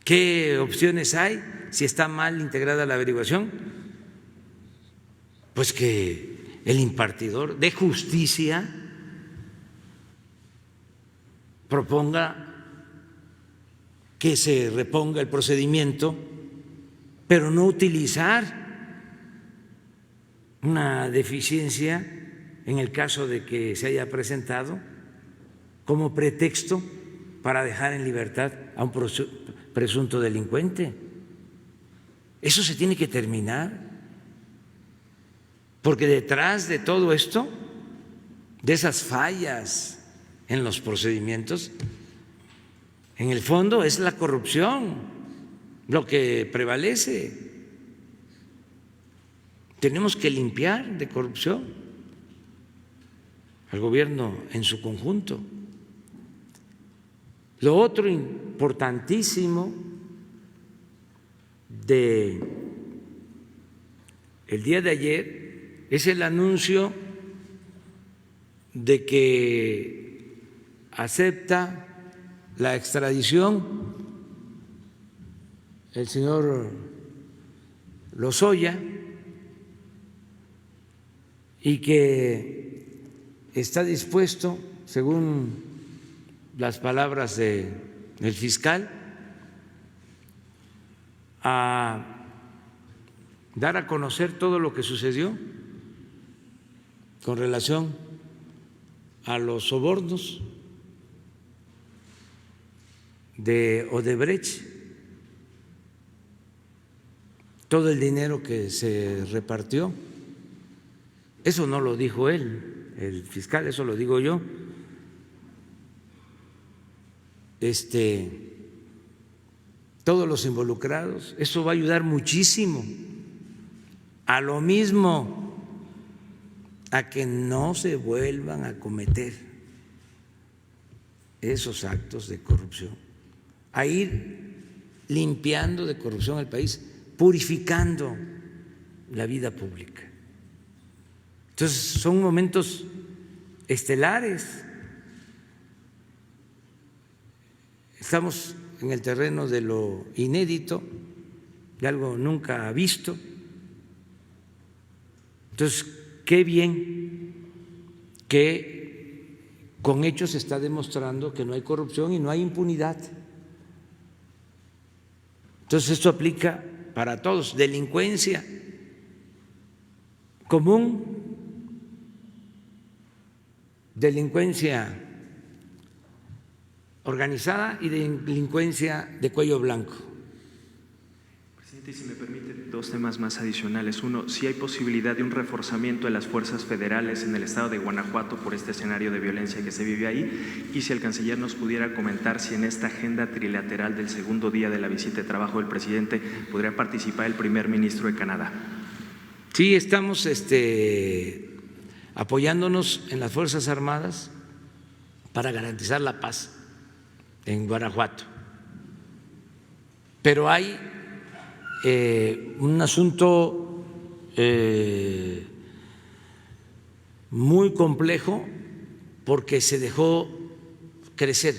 Speaker 1: ¿Qué opciones hay si está mal integrada la averiguación? Pues que el impartidor de justicia proponga que se reponga el procedimiento, pero no utilizar una deficiencia en el caso de que se haya presentado como pretexto para dejar en libertad a un presunto delincuente. Eso se tiene que terminar, porque detrás de todo esto, de esas fallas en los procedimientos, en el fondo es la corrupción lo que prevalece. Tenemos que limpiar de corrupción al gobierno en su conjunto. Lo otro importantísimo de el día de ayer es el anuncio de que acepta la extradición el señor Lozoya y que está dispuesto, según las palabras del fiscal, a dar a conocer todo lo que sucedió con relación a los sobornos de Odebrecht, todo el dinero que se repartió. Eso no lo dijo él, el fiscal, eso lo digo yo. Todos los involucrados, eso va a ayudar muchísimo a lo mismo, a que no se vuelvan a cometer esos actos de corrupción, a ir limpiando de corrupción al país, purificando la vida pública. Entonces son momentos estelares. Estamos en el terreno de lo inédito, de algo nunca visto. Entonces, qué bien que con hechos se está demostrando que no hay corrupción y no hay impunidad. Entonces, esto aplica para todos. Delincuencia común, delincuencia organizada y delincuencia de cuello blanco.
Speaker 6: Presidente, si me permite, dos temas más adicionales. Uno, si hay posibilidad de un reforzamiento de las fuerzas federales en el estado de Guanajuato por este escenario de violencia que se vive ahí, y si el canciller nos pudiera comentar si en esta agenda trilateral del segundo día de la visita de trabajo del presidente podría participar el primer ministro de Canadá.
Speaker 1: Sí, estamos apoyándonos en las Fuerzas Armadas para garantizar la paz en Guanajuato. Pero hay un asunto muy complejo porque se dejó crecer,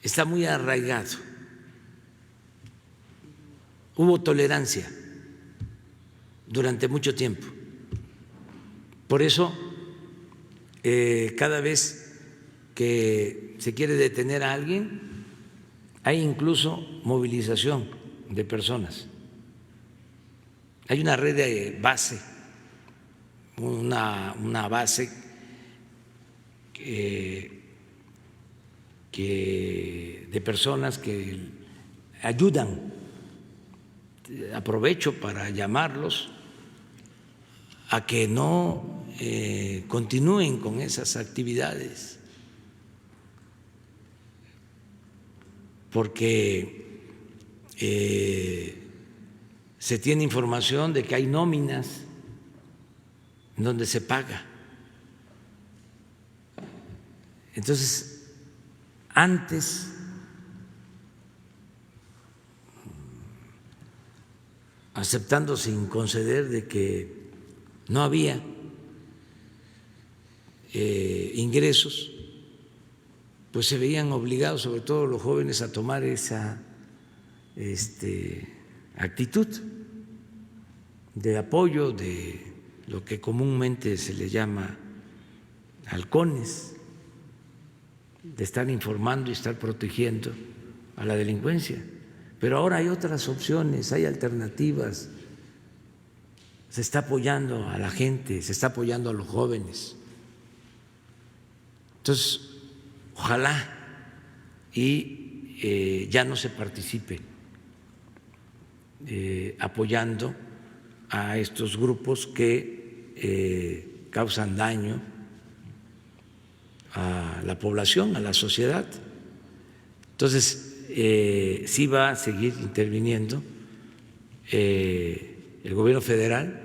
Speaker 1: está muy arraigado. Hubo tolerancia durante mucho tiempo. Por eso, cada vez que se quiere detener a alguien, hay incluso movilización de personas. Hay una red de base, una base de personas que ayudan. Aprovecho para llamarlos a que no continúen con esas actividades, porque se tiene información de que hay nóminas en donde se paga. Entonces, antes aceptando sin conceder de que no había ingresos, pues se veían obligados, sobre todo los jóvenes, a tomar esa actitud de apoyo, de lo que comúnmente se le llama halcones, de estar informando y estar protegiendo a la delincuencia. Pero ahora hay otras opciones, hay alternativas, se está apoyando a la gente, se está apoyando a los jóvenes. Entonces, ojalá y ya no se participe apoyando a estos grupos que causan daño a la población, a la sociedad. Entonces, sí va a seguir interviniendo el gobierno federal,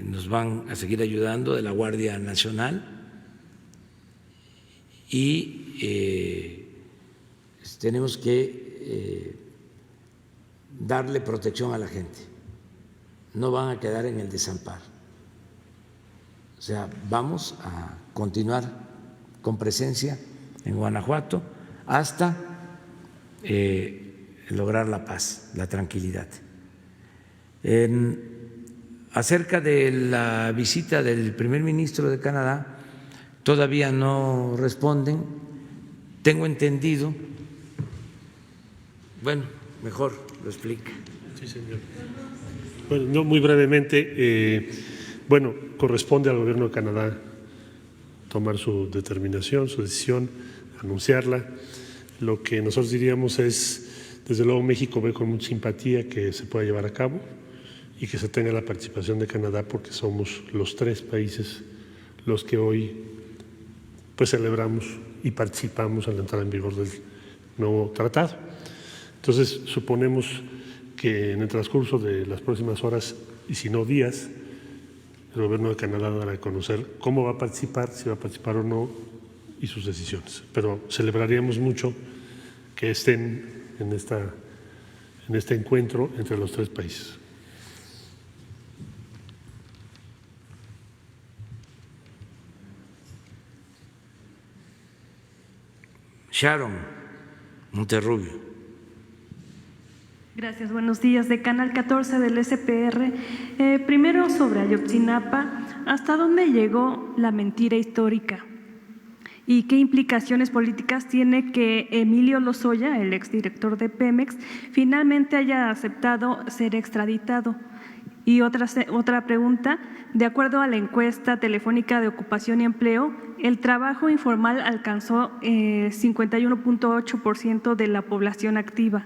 Speaker 1: nos van a seguir ayudando de la Guardia Nacional y tenemos que darle protección a la gente, no van a quedar en el desamparo. O sea, vamos a continuar con presencia en Guanajuato hasta lograr la paz, la tranquilidad. Acerca de la visita del primer ministro de Canadá, todavía no responden. Tengo entendido, bueno, mejor lo explica.
Speaker 4: Sí, señor. Bueno, no, muy brevemente, bueno, corresponde al gobierno de Canadá tomar su determinación, su decisión, anunciarla. Lo que nosotros diríamos es, desde luego México ve con mucha simpatía que se pueda llevar a cabo y que se tenga la participación de Canadá, porque somos los tres países los que hoy pues celebramos y participamos en la entrada en vigor del nuevo tratado. Entonces, suponemos que en el transcurso de las próximas horas, y si no días, el gobierno de Canadá dará a conocer cómo va a participar, si va a participar o no, y sus decisiones. Pero celebraríamos mucho que estén en este encuentro entre los tres países.
Speaker 1: Sharon Monterrubio.
Speaker 7: Gracias, buenos días. De Canal 14 del SPR. Primero, sobre Ayotzinapa, ¿hasta dónde llegó la mentira histórica? ¿Y qué implicaciones políticas tiene que Emilio Lozoya, el exdirector de Pemex, finalmente haya aceptado ser extraditado? Y otra pregunta, de acuerdo a la encuesta telefónica de ocupación y empleo, el trabajo informal alcanzó 51.8% de la población activa.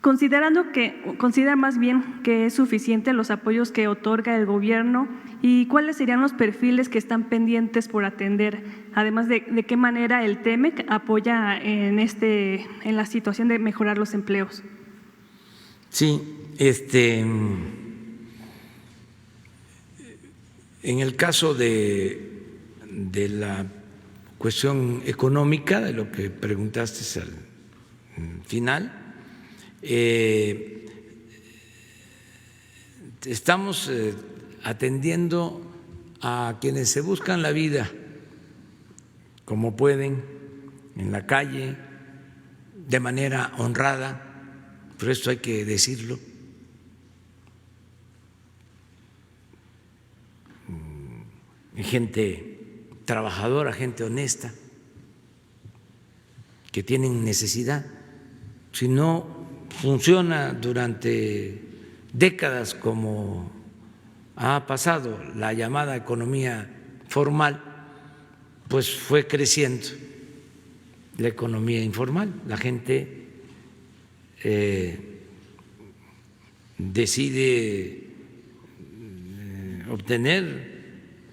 Speaker 7: Considera más bien que es suficiente los apoyos que otorga el gobierno, y cuáles serían los perfiles que están pendientes por atender, además de qué manera el TEMEC apoya en la situación de mejorar los empleos.
Speaker 1: Sí, en el caso de la cuestión económica, de lo que preguntaste al final, estamos atendiendo a quienes se buscan la vida como pueden, en la calle, de manera honrada, pero esto hay que decirlo. Gente trabajadora, gente honesta, que tienen necesidad. Si no funciona durante décadas como ha pasado la llamada economía formal, pues fue creciendo la economía informal. La gente decide obtener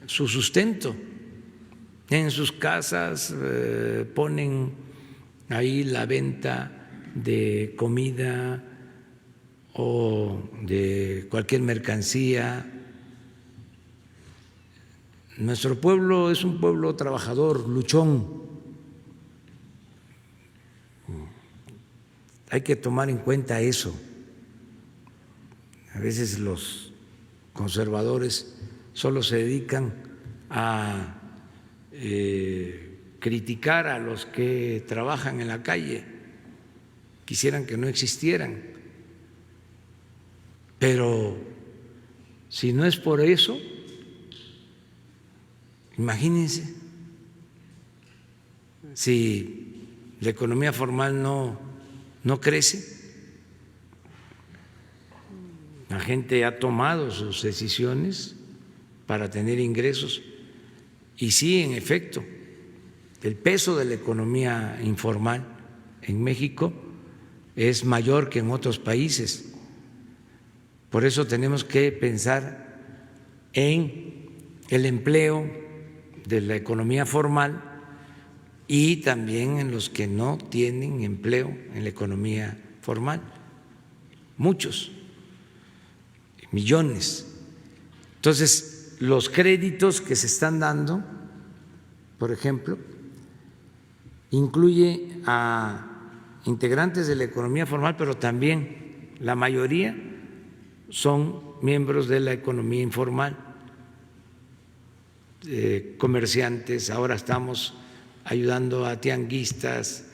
Speaker 1: su sustento en sus casas, ponen ahí la venta de comida o de cualquier mercancía. Nuestro pueblo es un pueblo trabajador, luchón. Hay que tomar en cuenta eso. A veces los conservadores solo se dedican a criticar a los que trabajan en la calle, quisieran que no existieran, pero si no es por eso, imagínense si la economía formal no crece. La gente ha tomado sus decisiones para tener ingresos y sí, en efecto, el peso de la economía informal en México es mayor que en otros países. Por eso tenemos que pensar en el empleo de la economía formal y también en los que no tienen empleo en la economía formal. Muchos, millones. Entonces, los créditos que se están dando, por ejemplo, incluye a integrantes de la economía formal, pero también la mayoría son miembros de la economía informal, comerciantes. Ahora estamos ayudando a tianguistas,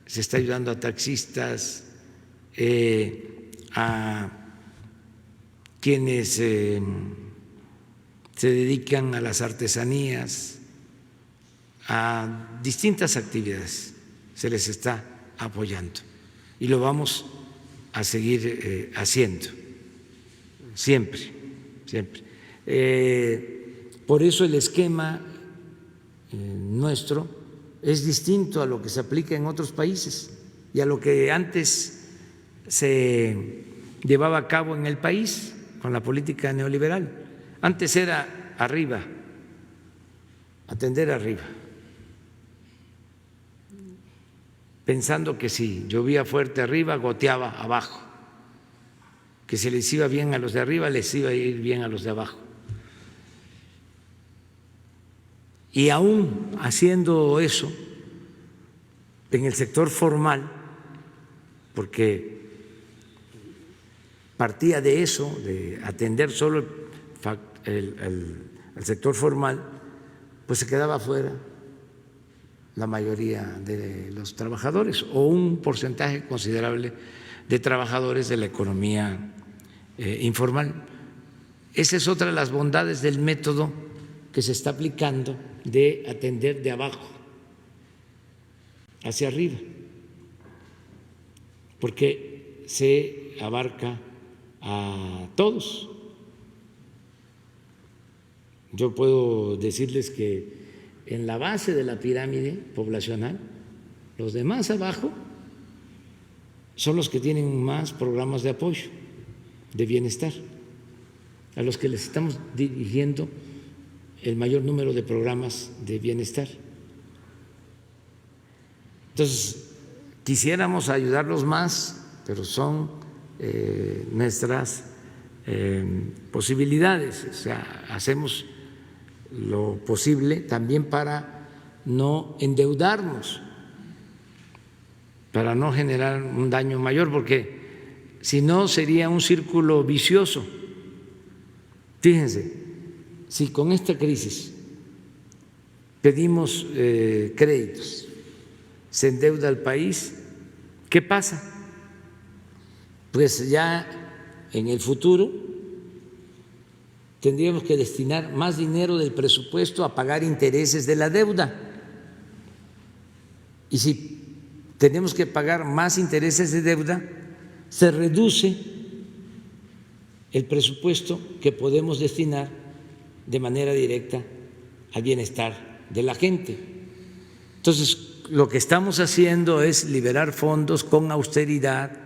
Speaker 1: se está ayudando a taxistas, a quienes se dedican a las artesanías, a distintas actividades, se les está apoyando y lo vamos a seguir haciendo siempre, siempre. Por eso el esquema nuestro es distinto a lo que se aplica en otros países y a lo que antes se llevaba a cabo en el país con la política neoliberal. Antes era arriba, atender arriba, pensando que si llovía fuerte arriba, goteaba abajo, que si les iba bien a los de arriba, les iba a ir bien a los de abajo. Y aún haciendo eso en el sector formal, porque partía de eso, de atender solo el sector formal, pues se quedaba fuera la mayoría de los trabajadores o un porcentaje considerable de trabajadores de la economía informal. Esa es otra de las bondades del método que se está aplicando de atender de abajo hacia arriba, porque se abarca a todos. Yo puedo decirles que en la base de la pirámide poblacional, los de más abajo son los que tienen más programas de apoyo, de bienestar, a los que les estamos dirigiendo el mayor número de programas de bienestar. Entonces, quisiéramos ayudarlos más, pero son nuestras posibilidades, o sea, hacemos lo posible también para no endeudarnos, para no generar un daño mayor, porque si no sería un círculo vicioso. Fíjense, si con esta crisis pedimos créditos, se endeuda el país, ¿qué pasa? Pues ya en el futuro tendríamos que destinar más dinero del presupuesto a pagar intereses de la deuda. Y si tenemos que pagar más intereses de deuda, se reduce el presupuesto que podemos destinar de manera directa al bienestar de la gente. Entonces, lo que estamos haciendo es liberar fondos con austeridad,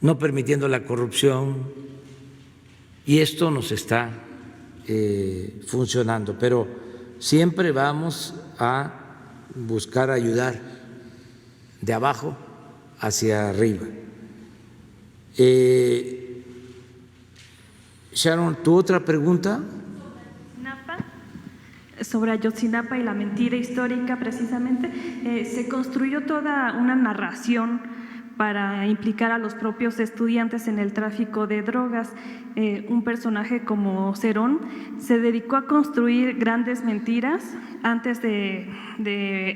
Speaker 1: no permitiendo la corrupción, y esto nos está funcionando, pero siempre vamos a buscar ayudar de abajo hacia arriba. Sharon, ¿tu otra pregunta?
Speaker 7: Sobre Ayotzinapa y la mentira histórica, precisamente, se construyó toda una narración para implicar a los propios estudiantes en el tráfico de drogas. Un personaje como Cerón se dedicó a construir grandes mentiras antes de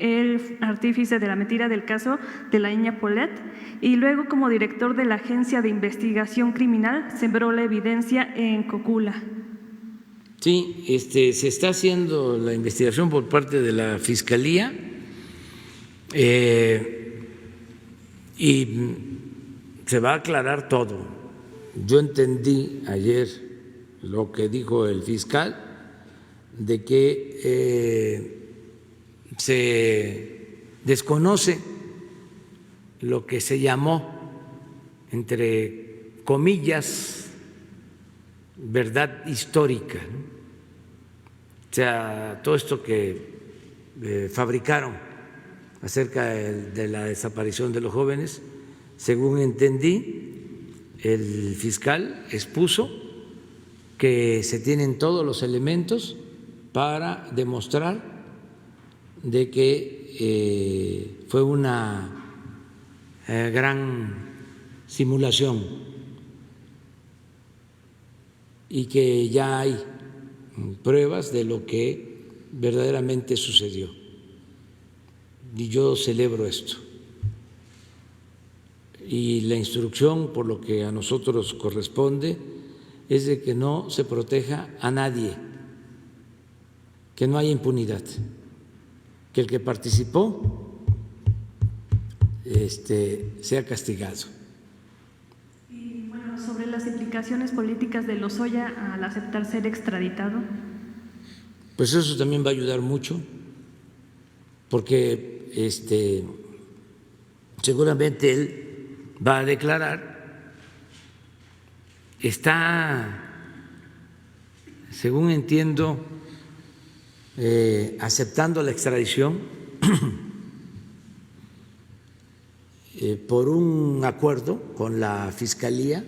Speaker 7: él, artífice de la mentira del caso de la niña Paulette, y luego como director de la Agencia de Investigación Criminal sembró la evidencia en Cocula.
Speaker 1: Sí, se está haciendo la investigación por parte de la Fiscalía y se va a aclarar todo. Yo entendí ayer lo que dijo el fiscal, de que se desconoce lo que se llamó, entre comillas, verdad histórica, ¿no? O sea, todo esto que fabricaron acerca de la desaparición de los jóvenes, según entendí, el fiscal expuso que se tienen todos los elementos para demostrar de que fue una gran simulación y que ya hay pruebas de lo que verdaderamente sucedió. Y yo celebro esto. Y la instrucción, por lo que a nosotros corresponde, es de que no se proteja a nadie, que no haya impunidad, que el que participó sea castigado.
Speaker 7: Y bueno, sobre las implicaciones políticas de Lozoya al aceptar ser extraditado.
Speaker 1: Pues eso también va a ayudar mucho, porque seguramente él va a declarar, está, según entiendo, aceptando la extradición por un acuerdo con la Fiscalía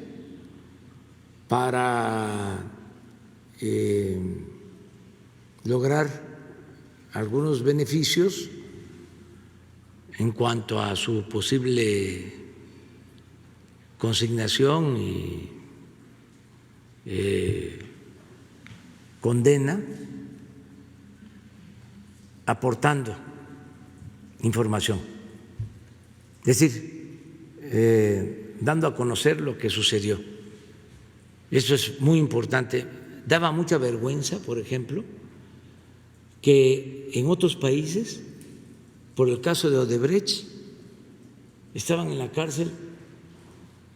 Speaker 1: para lograr algunos beneficios en cuanto a su posible consignación y condena, aportando información, es decir, dando a conocer lo que sucedió. Eso es muy importante. Daba mucha vergüenza, por ejemplo, que en otros países, por el caso de Odebrecht, estaban en la cárcel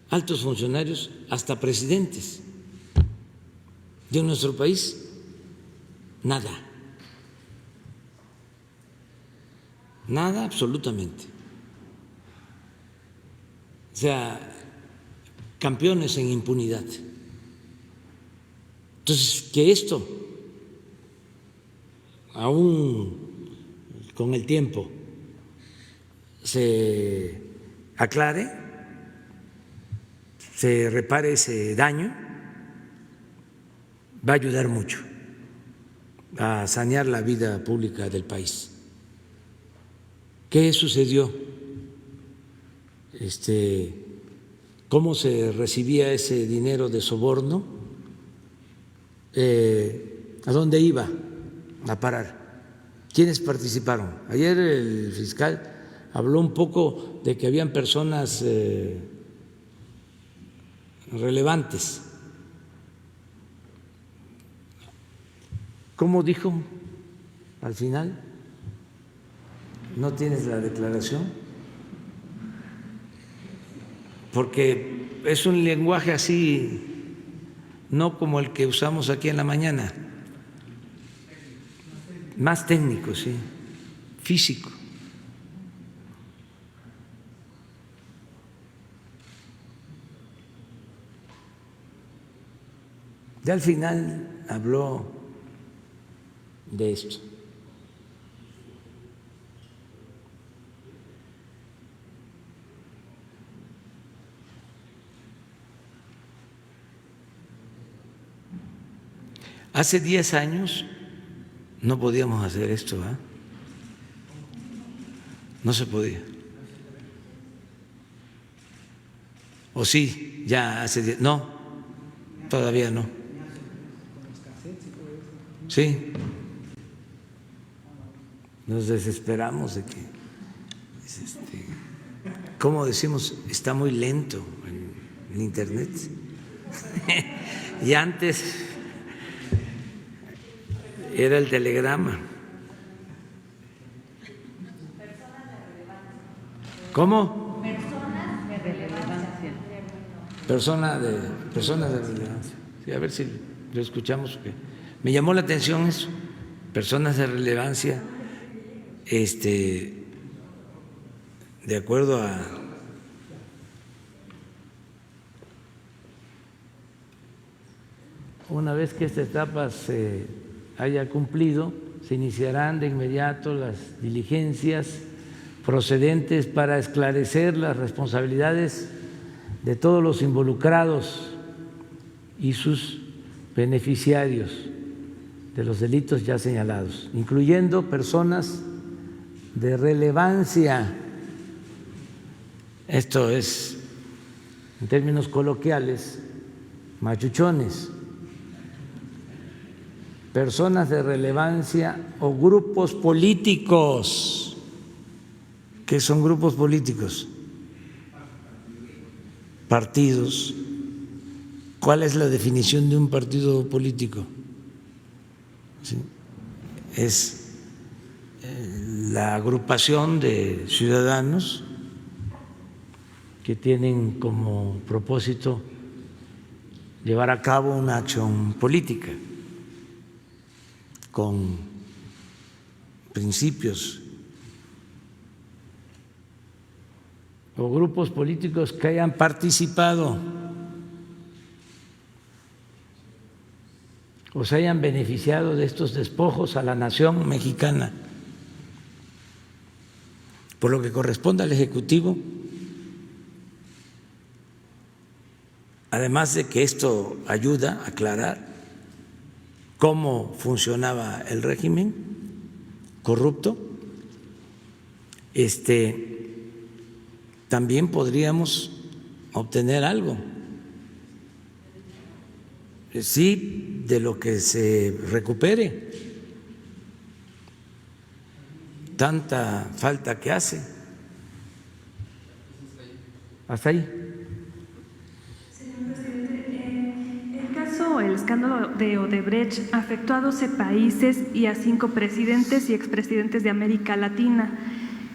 Speaker 1: altos funcionarios, hasta presidentes. Y en nuestro país, nada. Nada absolutamente. O sea, campeones en impunidad. Entonces, que esto, aún con el tiempo, se aclare, se repare ese daño, va a ayudar mucho a sanear la vida pública del país. ¿Qué sucedió? ¿Cómo se recibía ese dinero de soborno? ¿A dónde iba a parar? ¿Quiénes participaron? Ayer el fiscal habló un poco de que habían personas relevantes. ¿Cómo dijo al final? ¿No tienes la declaración? Porque es un lenguaje así, no como el que usamos aquí en la mañana, más técnico, sí, físico. Ya al final habló de esto. Hace 10 años no podíamos hacer esto, ¿eh? No se podía. ¿O sí? Ya hace 10. No, todavía no. Sí. Nos desesperamos de que, ¿cómo decimos? Está muy lento el Internet. Y antes era el telegrama. ¿Cómo? Personas de relevancia. Personas de relevancia. Sí, a ver si lo escuchamos. Porque me llamó la atención eso. Personas de relevancia, de acuerdo a una vez que esta etapa se haya cumplido, se iniciarán de inmediato las diligencias procedentes para esclarecer las responsabilidades de todos los involucrados y sus beneficiarios de los delitos ya señalados, incluyendo personas de relevancia. Esto es, en términos coloquiales, machuchones. Personas de relevancia o grupos políticos. ¿Qué son grupos políticos? Partidos. ¿Cuál es la definición de un partido político? ¿Sí? Es la agrupación de ciudadanos que tienen como propósito llevar a cabo una acción política con principios, o grupos políticos que hayan participado o se hayan beneficiado de estos despojos a la nación mexicana. Por lo que corresponde al Ejecutivo, además de que esto ayuda a aclarar cómo funcionaba el régimen corrupto, también podríamos obtener algo, sí, de lo que se recupere. Tanta falta que hace. Hasta ahí.
Speaker 7: Señor presidente, el escándalo de Odebrecht afectó a 12 países y a 5 presidentes y expresidentes de América Latina.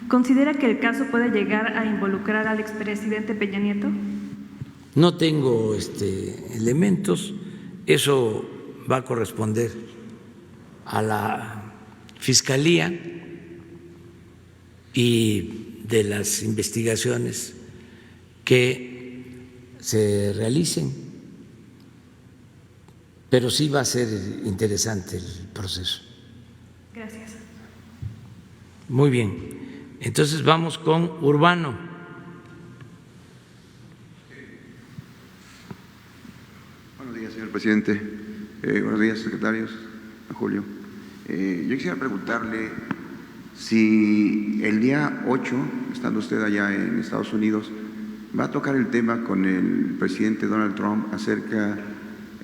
Speaker 7: ¿Considera que el caso puede llegar a involucrar al expresidente Peña Nieto?
Speaker 1: No tengo elementos, eso va a corresponder a la Fiscalía y de las investigaciones que se realicen, pero sí va a ser interesante el proceso.
Speaker 7: Gracias.
Speaker 1: Muy bien. Entonces vamos con Urbano.
Speaker 8: señor presidente. Buenos días, secretarios. Julio. Yo quisiera preguntarle si el día 8, estando usted allá en Estados Unidos, va a tocar el tema con el presidente Donald Trump acerca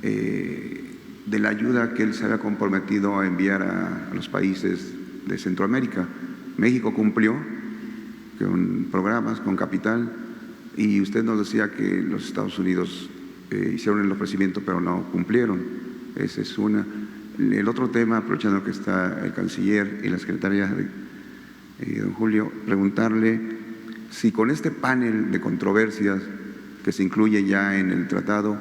Speaker 8: de la ayuda que él se había comprometido a enviar a los países de Centroamérica. México cumplió con programas, con capital, y usted nos decía que los Estados Unidos hicieron el ofrecimiento pero no cumplieron. Esa es una. El otro tema, aprovechando que está el canciller y la secretaria don Julio, preguntarle si con este panel de controversias que se incluye ya en el tratado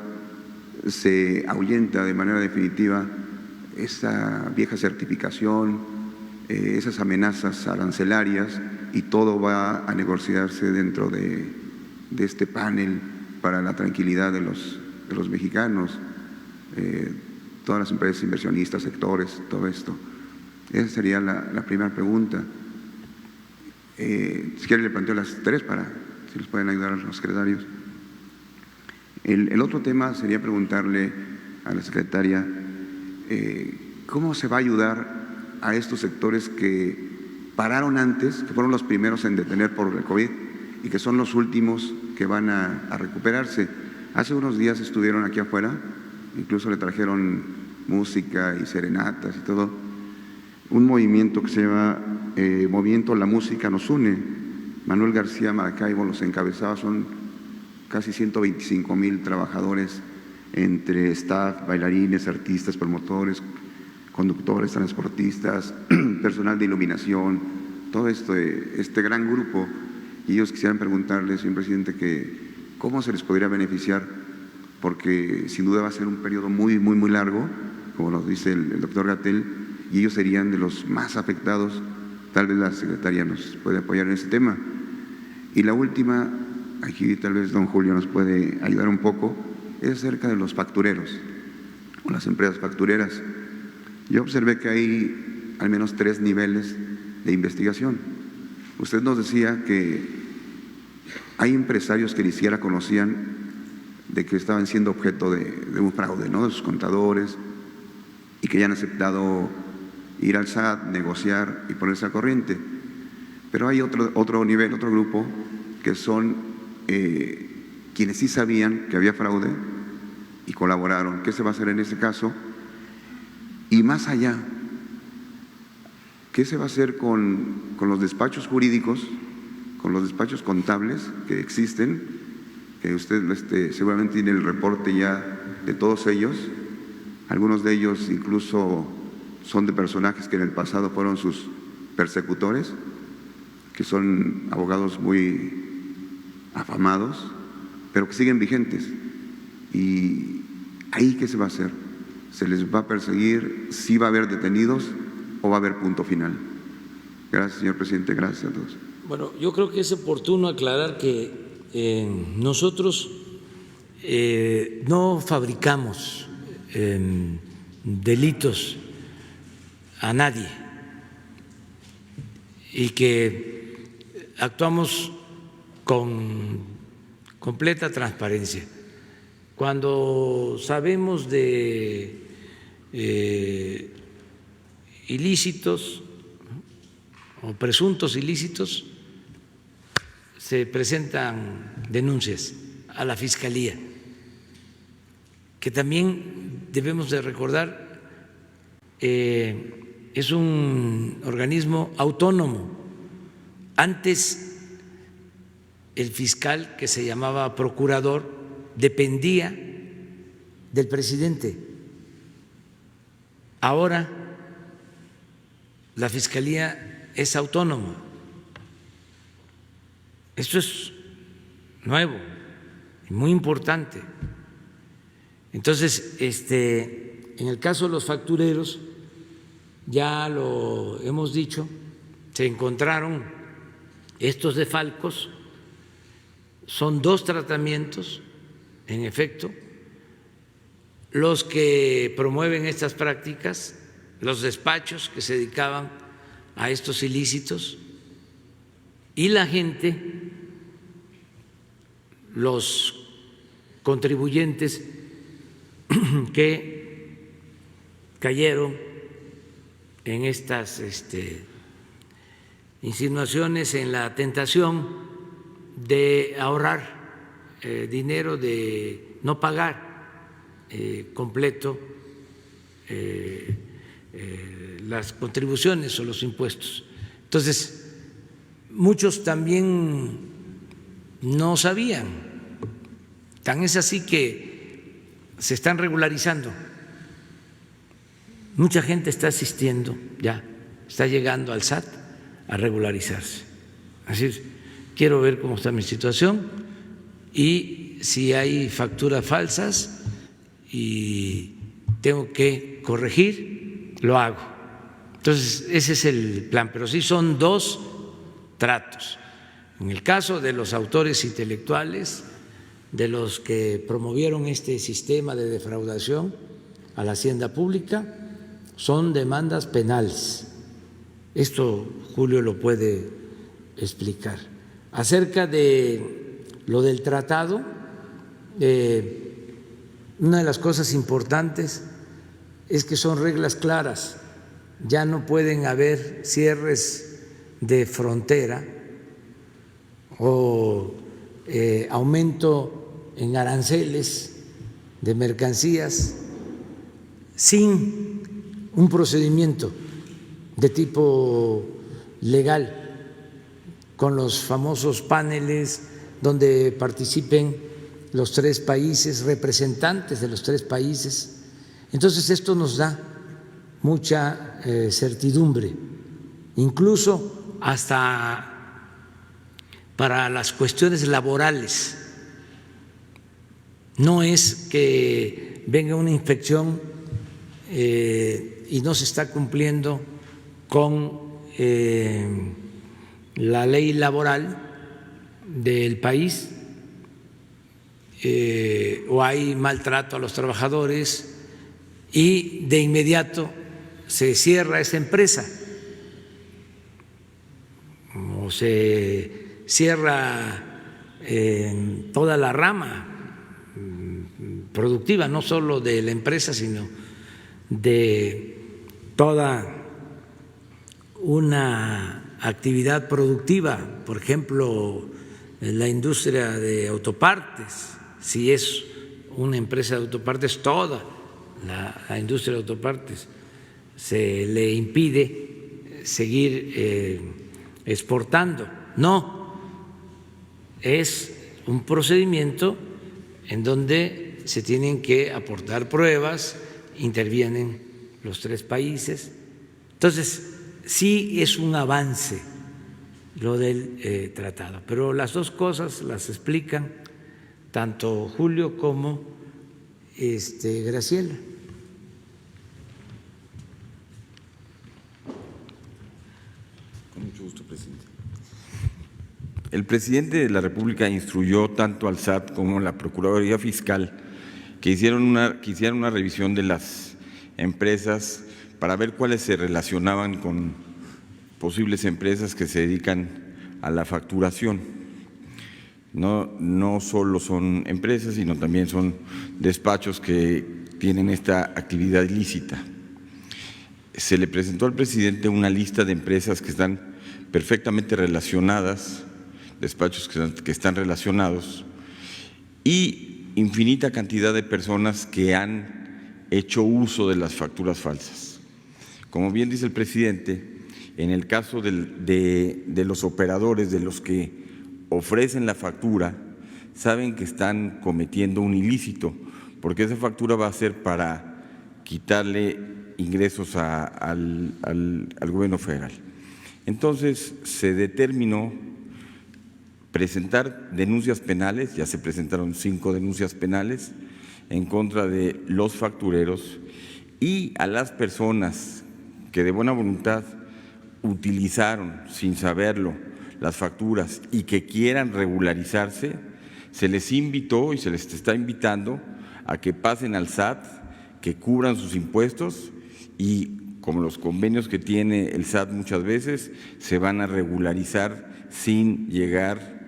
Speaker 8: se ahuyenta de manera definitiva esa vieja certificación, esas amenazas arancelarias, y todo va a negociarse dentro de este panel para la tranquilidad de los mexicanos, todas las empresas inversionistas, sectores, todo esto. Esa sería la primera pregunta. Si quiere le planteo las tres para si nos pueden ayudar a los secretarios. El otro tema sería preguntarle a la secretaria cómo se va a ayudar a estos sectores que pararon antes, que fueron los primeros en detener por el COVID y que son los últimos que van a recuperarse. Hace unos días estuvieron aquí afuera, incluso le trajeron música y serenatas y todo, un movimiento que se llama Movimiento La Música Nos Une. Manuel García Maracaibo los encabezaba, son casi 125,000 trabajadores entre staff, bailarines, artistas, promotores, conductores, transportistas, personal de iluminación, todo este gran grupo. Y ellos quisieran preguntarle, señor presidente, que cómo se les podría beneficiar, porque sin duda va a ser un periodo muy largo, como nos dice el doctor Gatell, y ellos serían de los más afectados. Tal vez la secretaria nos puede apoyar en ese tema. Y la última, aquí tal vez don Julio nos puede ayudar un poco, es acerca de los factureros o las empresas factureras. Yo observé que hay al menos 3 niveles de investigación. Usted nos decía que hay empresarios que ni siquiera conocían de que estaban siendo objeto de un fraude, ¿no?, de sus contadores, y que ya han aceptado ir al SAT, negociar y ponerse al corriente. Pero hay otro nivel, otro grupo, que son quienes sí sabían que había fraude y colaboraron. ¿Qué se va a hacer en ese caso? Y más allá, ¿qué se va a hacer con los despachos jurídicos, con los despachos contables que existen? Que usted seguramente tiene el reporte ya de todos ellos. Algunos de ellos incluso son de personajes que en el pasado fueron sus persecutores, que son abogados muy afamados, pero que siguen vigentes. ¿Y ahí qué se va a hacer? ¿Se les va a perseguir? ¿Sí va a haber detenidos o va a haber punto final? Gracias, señor presidente. Gracias a todos.
Speaker 1: Bueno, yo creo que es oportuno aclarar que nosotros no fabricamos delitos a nadie y que actuamos con completa transparencia. Cuando sabemos de ilícitos o presuntos ilícitos, se presentan denuncias a la Fiscalía, que también debemos de recordar es un organismo autónomo. Antes el fiscal, que se llamaba procurador, dependía del presidente. Ahora la Fiscalía es autónoma. Esto es nuevo y muy importante. Entonces, en el caso de los factureros, ya lo hemos dicho, se encontraron estos desfalcos, son 2 tratamientos, en efecto, los que promueven estas prácticas, los despachos que se dedicaban a estos ilícitos, y la gente, los contribuyentes que cayeron en estas insinuaciones, en la tentación de ahorrar dinero, de no pagar completo las contribuciones o los impuestos. Entonces, muchos también no sabían, tan es así que se están regularizando. Mucha gente está asistiendo ya, está llegando al SAT a regularizarse. Así es, quiero ver cómo está mi situación y si hay facturas falsas y tengo que corregir, lo hago. Entonces, ese es el plan, pero sí son dos tratos. En el caso de los autores intelectuales, de los que promovieron este sistema de defraudación a la hacienda pública, son demandas penales. Esto Julio lo puede explicar. Acerca de lo del tratado, una de las cosas importantes es que son reglas claras. Ya no pueden haber cierres de frontera o aumento en aranceles de mercancías sin un procedimiento de tipo legal, con los famosos paneles donde participen los tres países, representantes de los tres países. Entonces esto nos da mucha certidumbre, incluso hasta para las cuestiones laborales. No es que venga una inspección y no se está cumpliendo con la ley laboral del país, o hay maltrato a los trabajadores y de inmediato se cierra esa empresa o se cierra toda la rama productiva, no solo de la empresa, sino de toda una actividad productiva, por ejemplo, la industria de autopartes. Si es una empresa de autopartes, toda la industria de autopartes se le impide seguir exportando. No, es un procedimiento en donde se tienen que aportar pruebas, intervienen los tres países. Entonces, sí es un avance lo del tratado, pero las dos cosas las explican tanto Julio como Graciela.
Speaker 2: Con mucho gusto, presidente. El presidente de la República instruyó tanto al SAT como a la Procuraduría Fiscal que hicieran una revisión de las empresas para ver cuáles se relacionaban con posibles empresas que se dedican a la facturación. No solo son empresas, sino también son despachos que tienen esta actividad ilícita. Se le presentó al presidente una lista de empresas que están perfectamente relacionadas, despachos que están relacionados, y infinita cantidad de personas que han hecho uso de las facturas falsas. Como bien dice el presidente, en el caso de los operadores, de los que ofrecen la factura, saben que están cometiendo un ilícito, porque esa factura va a ser para quitarle ingresos al gobierno federal. Entonces se determinó presentar denuncias penales, ya se presentaron 5 denuncias penales en contra de los factureros y a las personas que de buena voluntad utilizaron sin saberlo las facturas y que quieran regularizarse, se les invitó y se les está invitando a que pasen al SAT, que cubran sus impuestos y, como los convenios que tiene el SAT muchas veces, se van a regularizar sin llegar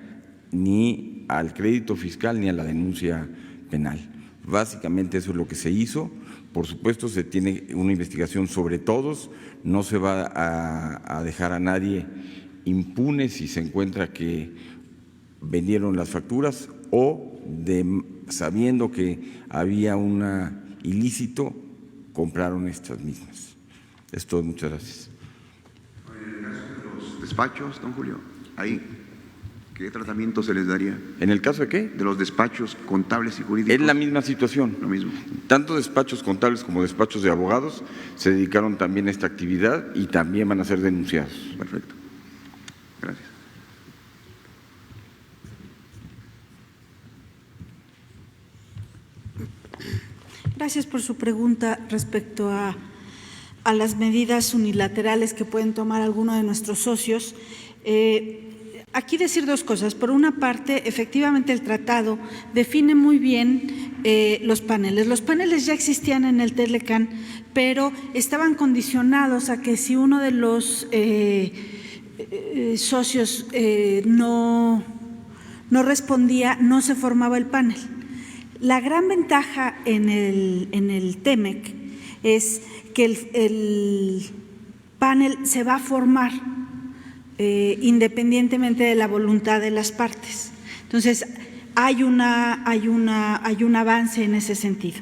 Speaker 2: ni al crédito fiscal ni a la denuncia penal. Básicamente eso es lo que se hizo. Por supuesto, se tiene una investigación sobre todos, no se va a dejar a nadie impune si se encuentra que vendieron las facturas o sabiendo que había un ilícito, compraron estas mismas. Es todo, muchas gracias.
Speaker 8: En el caso de los despachos, don Julio, ahí, ¿qué tratamiento se les daría?
Speaker 2: ¿En el caso de qué?
Speaker 8: De los despachos contables y jurídicos.
Speaker 2: Es la misma situación.
Speaker 8: Lo mismo.
Speaker 2: Tanto despachos contables como despachos de abogados se dedicaron también a esta actividad y también van a ser denunciados.
Speaker 8: Perfecto. Gracias.
Speaker 3: Gracias por su pregunta respecto a las medidas unilaterales que pueden tomar algunos de nuestros socios. Aquí decir dos cosas. Por una parte, efectivamente el tratado define muy bien los paneles. Los paneles ya existían en el Telecán, pero estaban condicionados a que si uno de los socios no respondía, no se formaba el panel. La gran ventaja en el TEMEC es que el panel se va a formar independientemente de la voluntad de las partes. Entonces, hay un avance en ese sentido.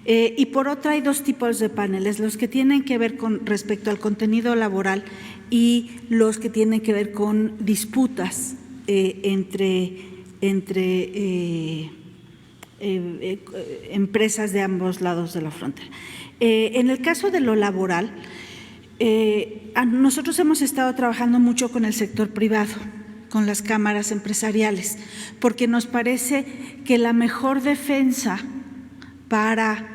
Speaker 3: Y por otra, hay dos tipos de paneles, los que tienen que ver con respecto al contenido laboral y los que tienen que ver con disputas entre empresas de ambos lados de la frontera. En el caso de lo laboral, nosotros hemos estado trabajando mucho con el sector privado, con las cámaras empresariales, porque nos parece que la mejor defensa para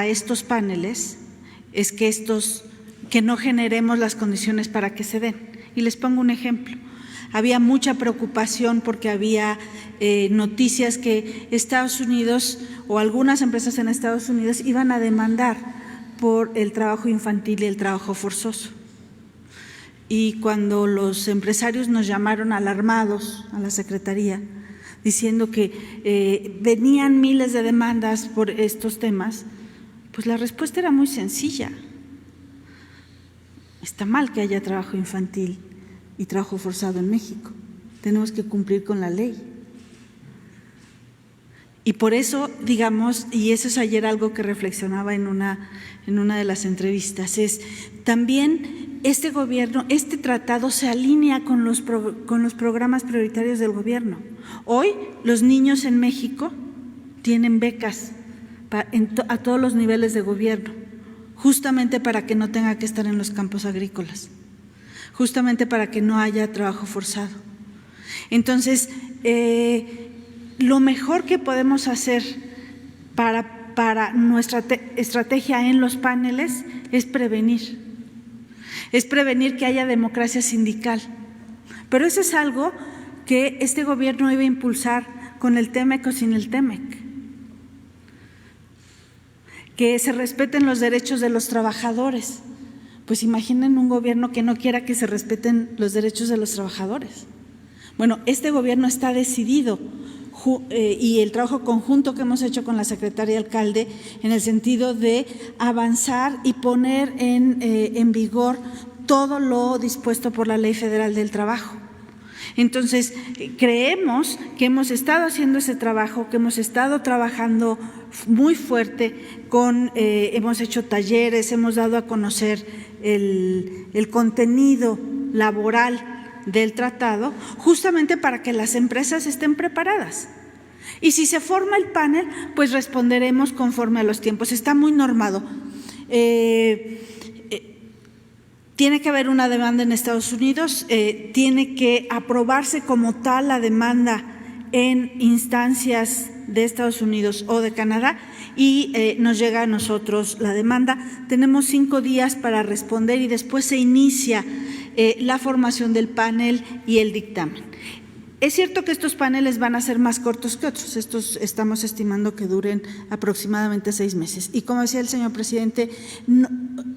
Speaker 3: estos paneles es que no generemos las condiciones para que se den. Y les pongo un ejemplo. Había mucha preocupación porque había noticias que Estados Unidos o algunas empresas en Estados Unidos iban a demandar por el trabajo infantil y el trabajo forzoso. Y cuando los empresarios nos llamaron alarmados a la Secretaría, diciendo que venían miles de demandas por estos temas, pues la respuesta era muy sencilla. Está mal que haya trabajo infantil y trabajo forzado en México. Tenemos que cumplir con la ley. Y por eso, digamos, y eso es ayer algo que reflexionaba en una de las entrevistas, es también este gobierno, este tratado se alinea con los programas prioritarios del gobierno. Hoy los niños en México tienen becas a todos los niveles de gobierno, justamente para que no tenga que estar en los campos agrícolas, justamente para que no haya trabajo forzado. Entonces, lo mejor que podemos hacer para nuestra estrategia en los paneles es prevenir que haya democracia sindical. Pero eso es algo que este gobierno iba a impulsar con el TEMEC o sin el TEMEC. Que se respeten los derechos de los trabajadores. Pues imaginen un gobierno que no quiera que se respeten los derechos de los trabajadores. Bueno, este gobierno está decidido y el trabajo conjunto que hemos hecho con la secretaria alcalde en el sentido de avanzar y poner en vigor todo lo dispuesto por la Ley Federal del Trabajo. Entonces, creemos que hemos estado haciendo ese trabajo, que hemos estado trabajando muy fuerte hemos hecho talleres, hemos dado a conocer el contenido laboral del tratado, justamente para que las empresas estén preparadas. Y si se forma el panel, pues responderemos conforme a los tiempos. Está muy normado. Tiene que haber una demanda en Estados Unidos, tiene que aprobarse como tal la demanda en instancias de Estados Unidos o de Canadá y nos llega a nosotros la demanda. Tenemos 5 días para responder y después se inicia la formación del panel y el dictamen. Es cierto que estos paneles van a ser más cortos que otros, estos estamos estimando que duren aproximadamente 6 meses. Y como decía el señor presidente,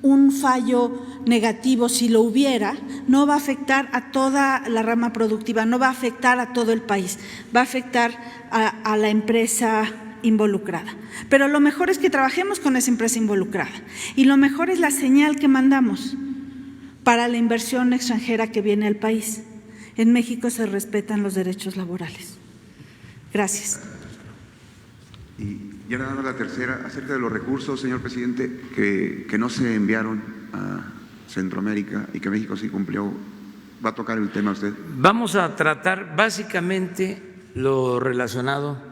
Speaker 3: un fallo negativo, si lo hubiera, no va a afectar a toda la rama productiva, no va a afectar a todo el país, va a afectar a la empresa involucrada. Pero lo mejor es que trabajemos con esa empresa involucrada y lo mejor es la señal que mandamos para la inversión extranjera que viene al país. En México se respetan los derechos laborales. Gracias.
Speaker 8: Y ya nada más la tercera, acerca de los recursos, señor presidente, que no se enviaron a Centroamérica y que México sí cumplió. ¿Va a tocar el tema usted?
Speaker 1: Vamos a tratar básicamente lo relacionado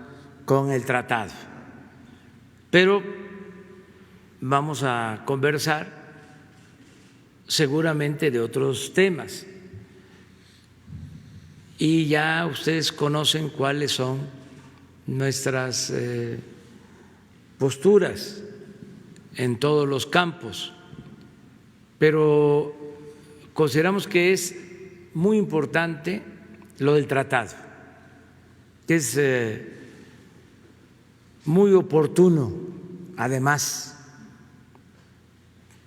Speaker 1: con el tratado, pero vamos a conversar seguramente de otros temas. Y ya ustedes conocen cuáles son nuestras posturas en todos los campos, pero consideramos que es muy importante lo del tratado, que es muy oportuno, además,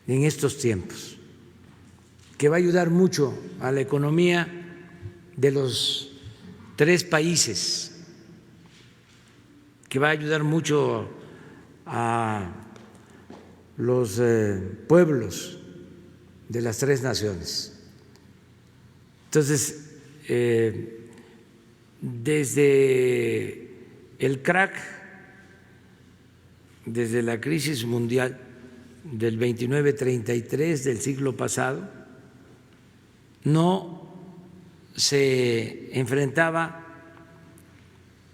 Speaker 1: en estos tiempos, que va a ayudar mucho a la economía de los 3 países, que va a ayudar mucho a los pueblos de las 3 naciones. Entonces, desde el crack, desde la crisis mundial del 29-33 del siglo pasado, no se enfrentaba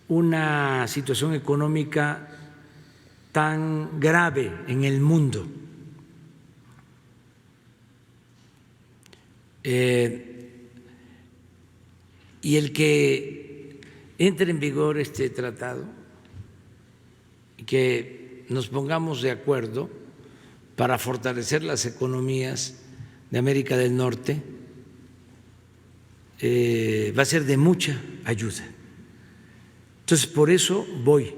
Speaker 1: una situación económica tan grave en el mundo. Y el que entre en vigor este tratado, que nos pongamos de acuerdo para fortalecer las economías de América del Norte, va a ser de mucha ayuda. Entonces, por eso voy,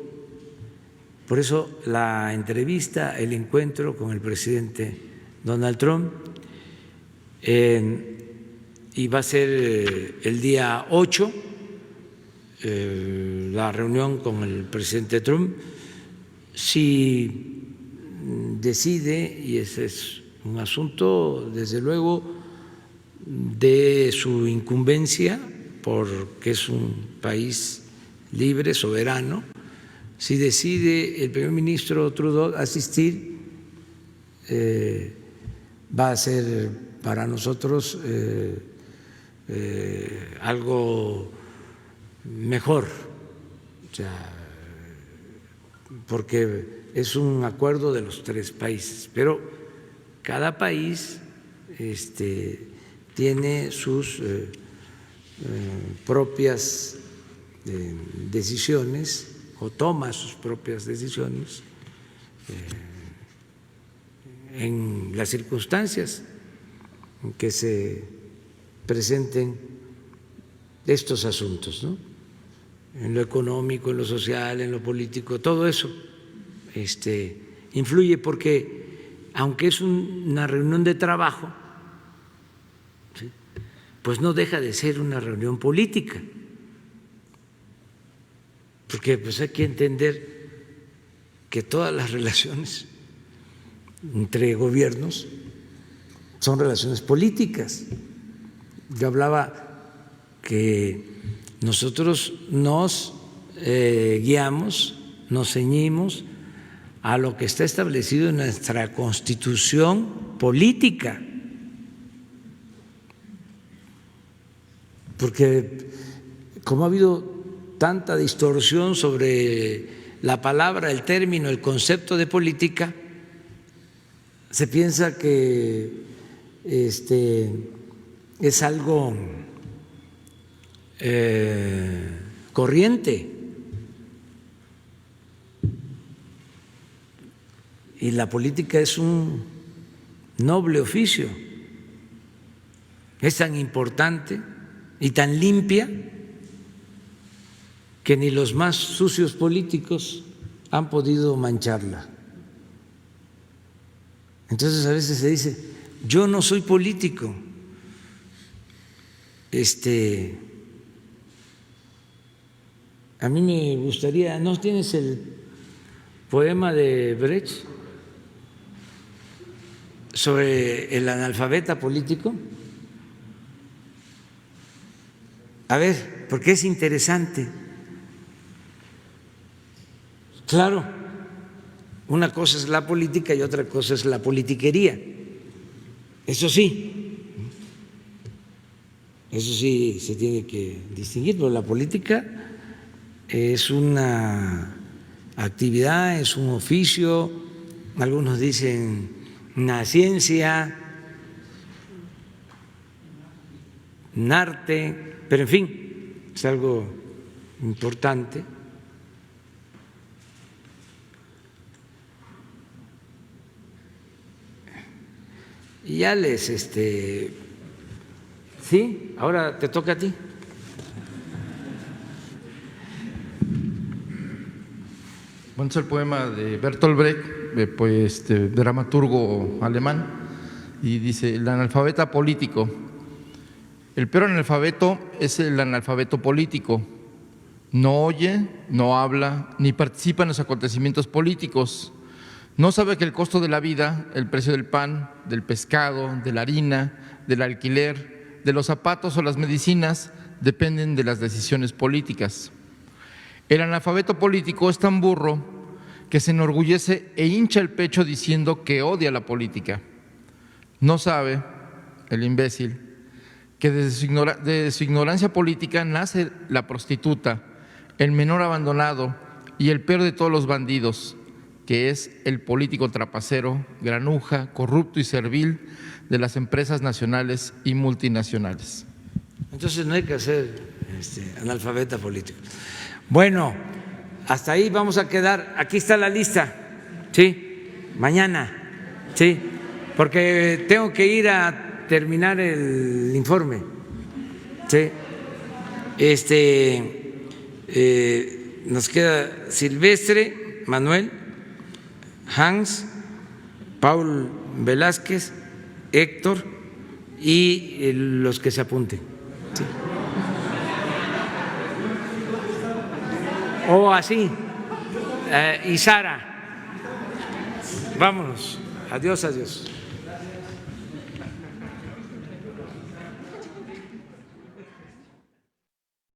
Speaker 1: por eso la entrevista, el encuentro con el presidente Donald Trump, y va a ser el día 8, la reunión con el presidente Trump. Si decide, y ese es un asunto, desde luego, de su incumbencia, porque es un país libre, soberano, si decide el primer ministro Trudeau asistir, va a ser para nosotros algo mejor, o sea, porque es un acuerdo de los 3 países, pero cada país tiene sus propias decisiones o toma sus propias decisiones en las circunstancias en que se presenten estos asuntos, ¿no? En lo económico, en lo social, en lo político, todo eso influye, porque aunque es una reunión de trabajo, ¿sí?, pues no deja de ser una reunión política, porque pues hay que entender que todas las relaciones entre gobiernos son relaciones políticas. Yo hablaba que nosotros nos guiamos, nos ceñimos a lo que está establecido en nuestra Constitución política, porque como ha habido tanta distorsión sobre la palabra, el término, el concepto de política, se piensa que es algo corriente, y la política es un noble oficio, es tan importante y tan limpia que ni los más sucios políticos han podido mancharla. Entonces a veces se dice, yo no soy político, a mí me gustaría, ¿no tienes el poema de Brecht sobre el analfabeta político? A ver, porque es interesante. Claro, una cosa es la política y otra cosa es la politiquería. Eso sí se tiene que distinguir, pero la política es una actividad, es un oficio, algunos dicen una ciencia, un arte, pero en fin, es algo importante. Y ya les, ¿sí? Ahora te toca a ti.
Speaker 9: Bueno, es el poema de Bertolt Brecht, dramaturgo alemán, y dice: el analfabeta político. El peor analfabeto es el analfabeto político. No oye, no habla, ni participa en los acontecimientos políticos. No sabe que el costo de la vida, el precio del pan, del pescado, de la harina, del alquiler, de los zapatos o las medicinas dependen de las decisiones políticas. El analfabeto político es tan burro que se enorgullece e hincha el pecho diciendo que odia la política. No sabe, el imbécil, que de su ignorancia política nace la prostituta, el menor abandonado y el peor de todos los bandidos, que es el político trapacero, granuja, corrupto y servil de las empresas nacionales y multinacionales.
Speaker 1: Entonces no hay que ser analfabeta político. Bueno, hasta ahí vamos a quedar. Aquí está la lista, ¿sí? Mañana, ¿sí? Porque tengo que ir a terminar el informe, ¿sí? Nos queda Silvestre, Manuel, Hans, Paul Velázquez, Héctor y los que se apunten. ¿Sí? O así, y Sara. Vámonos. Adiós, adiós.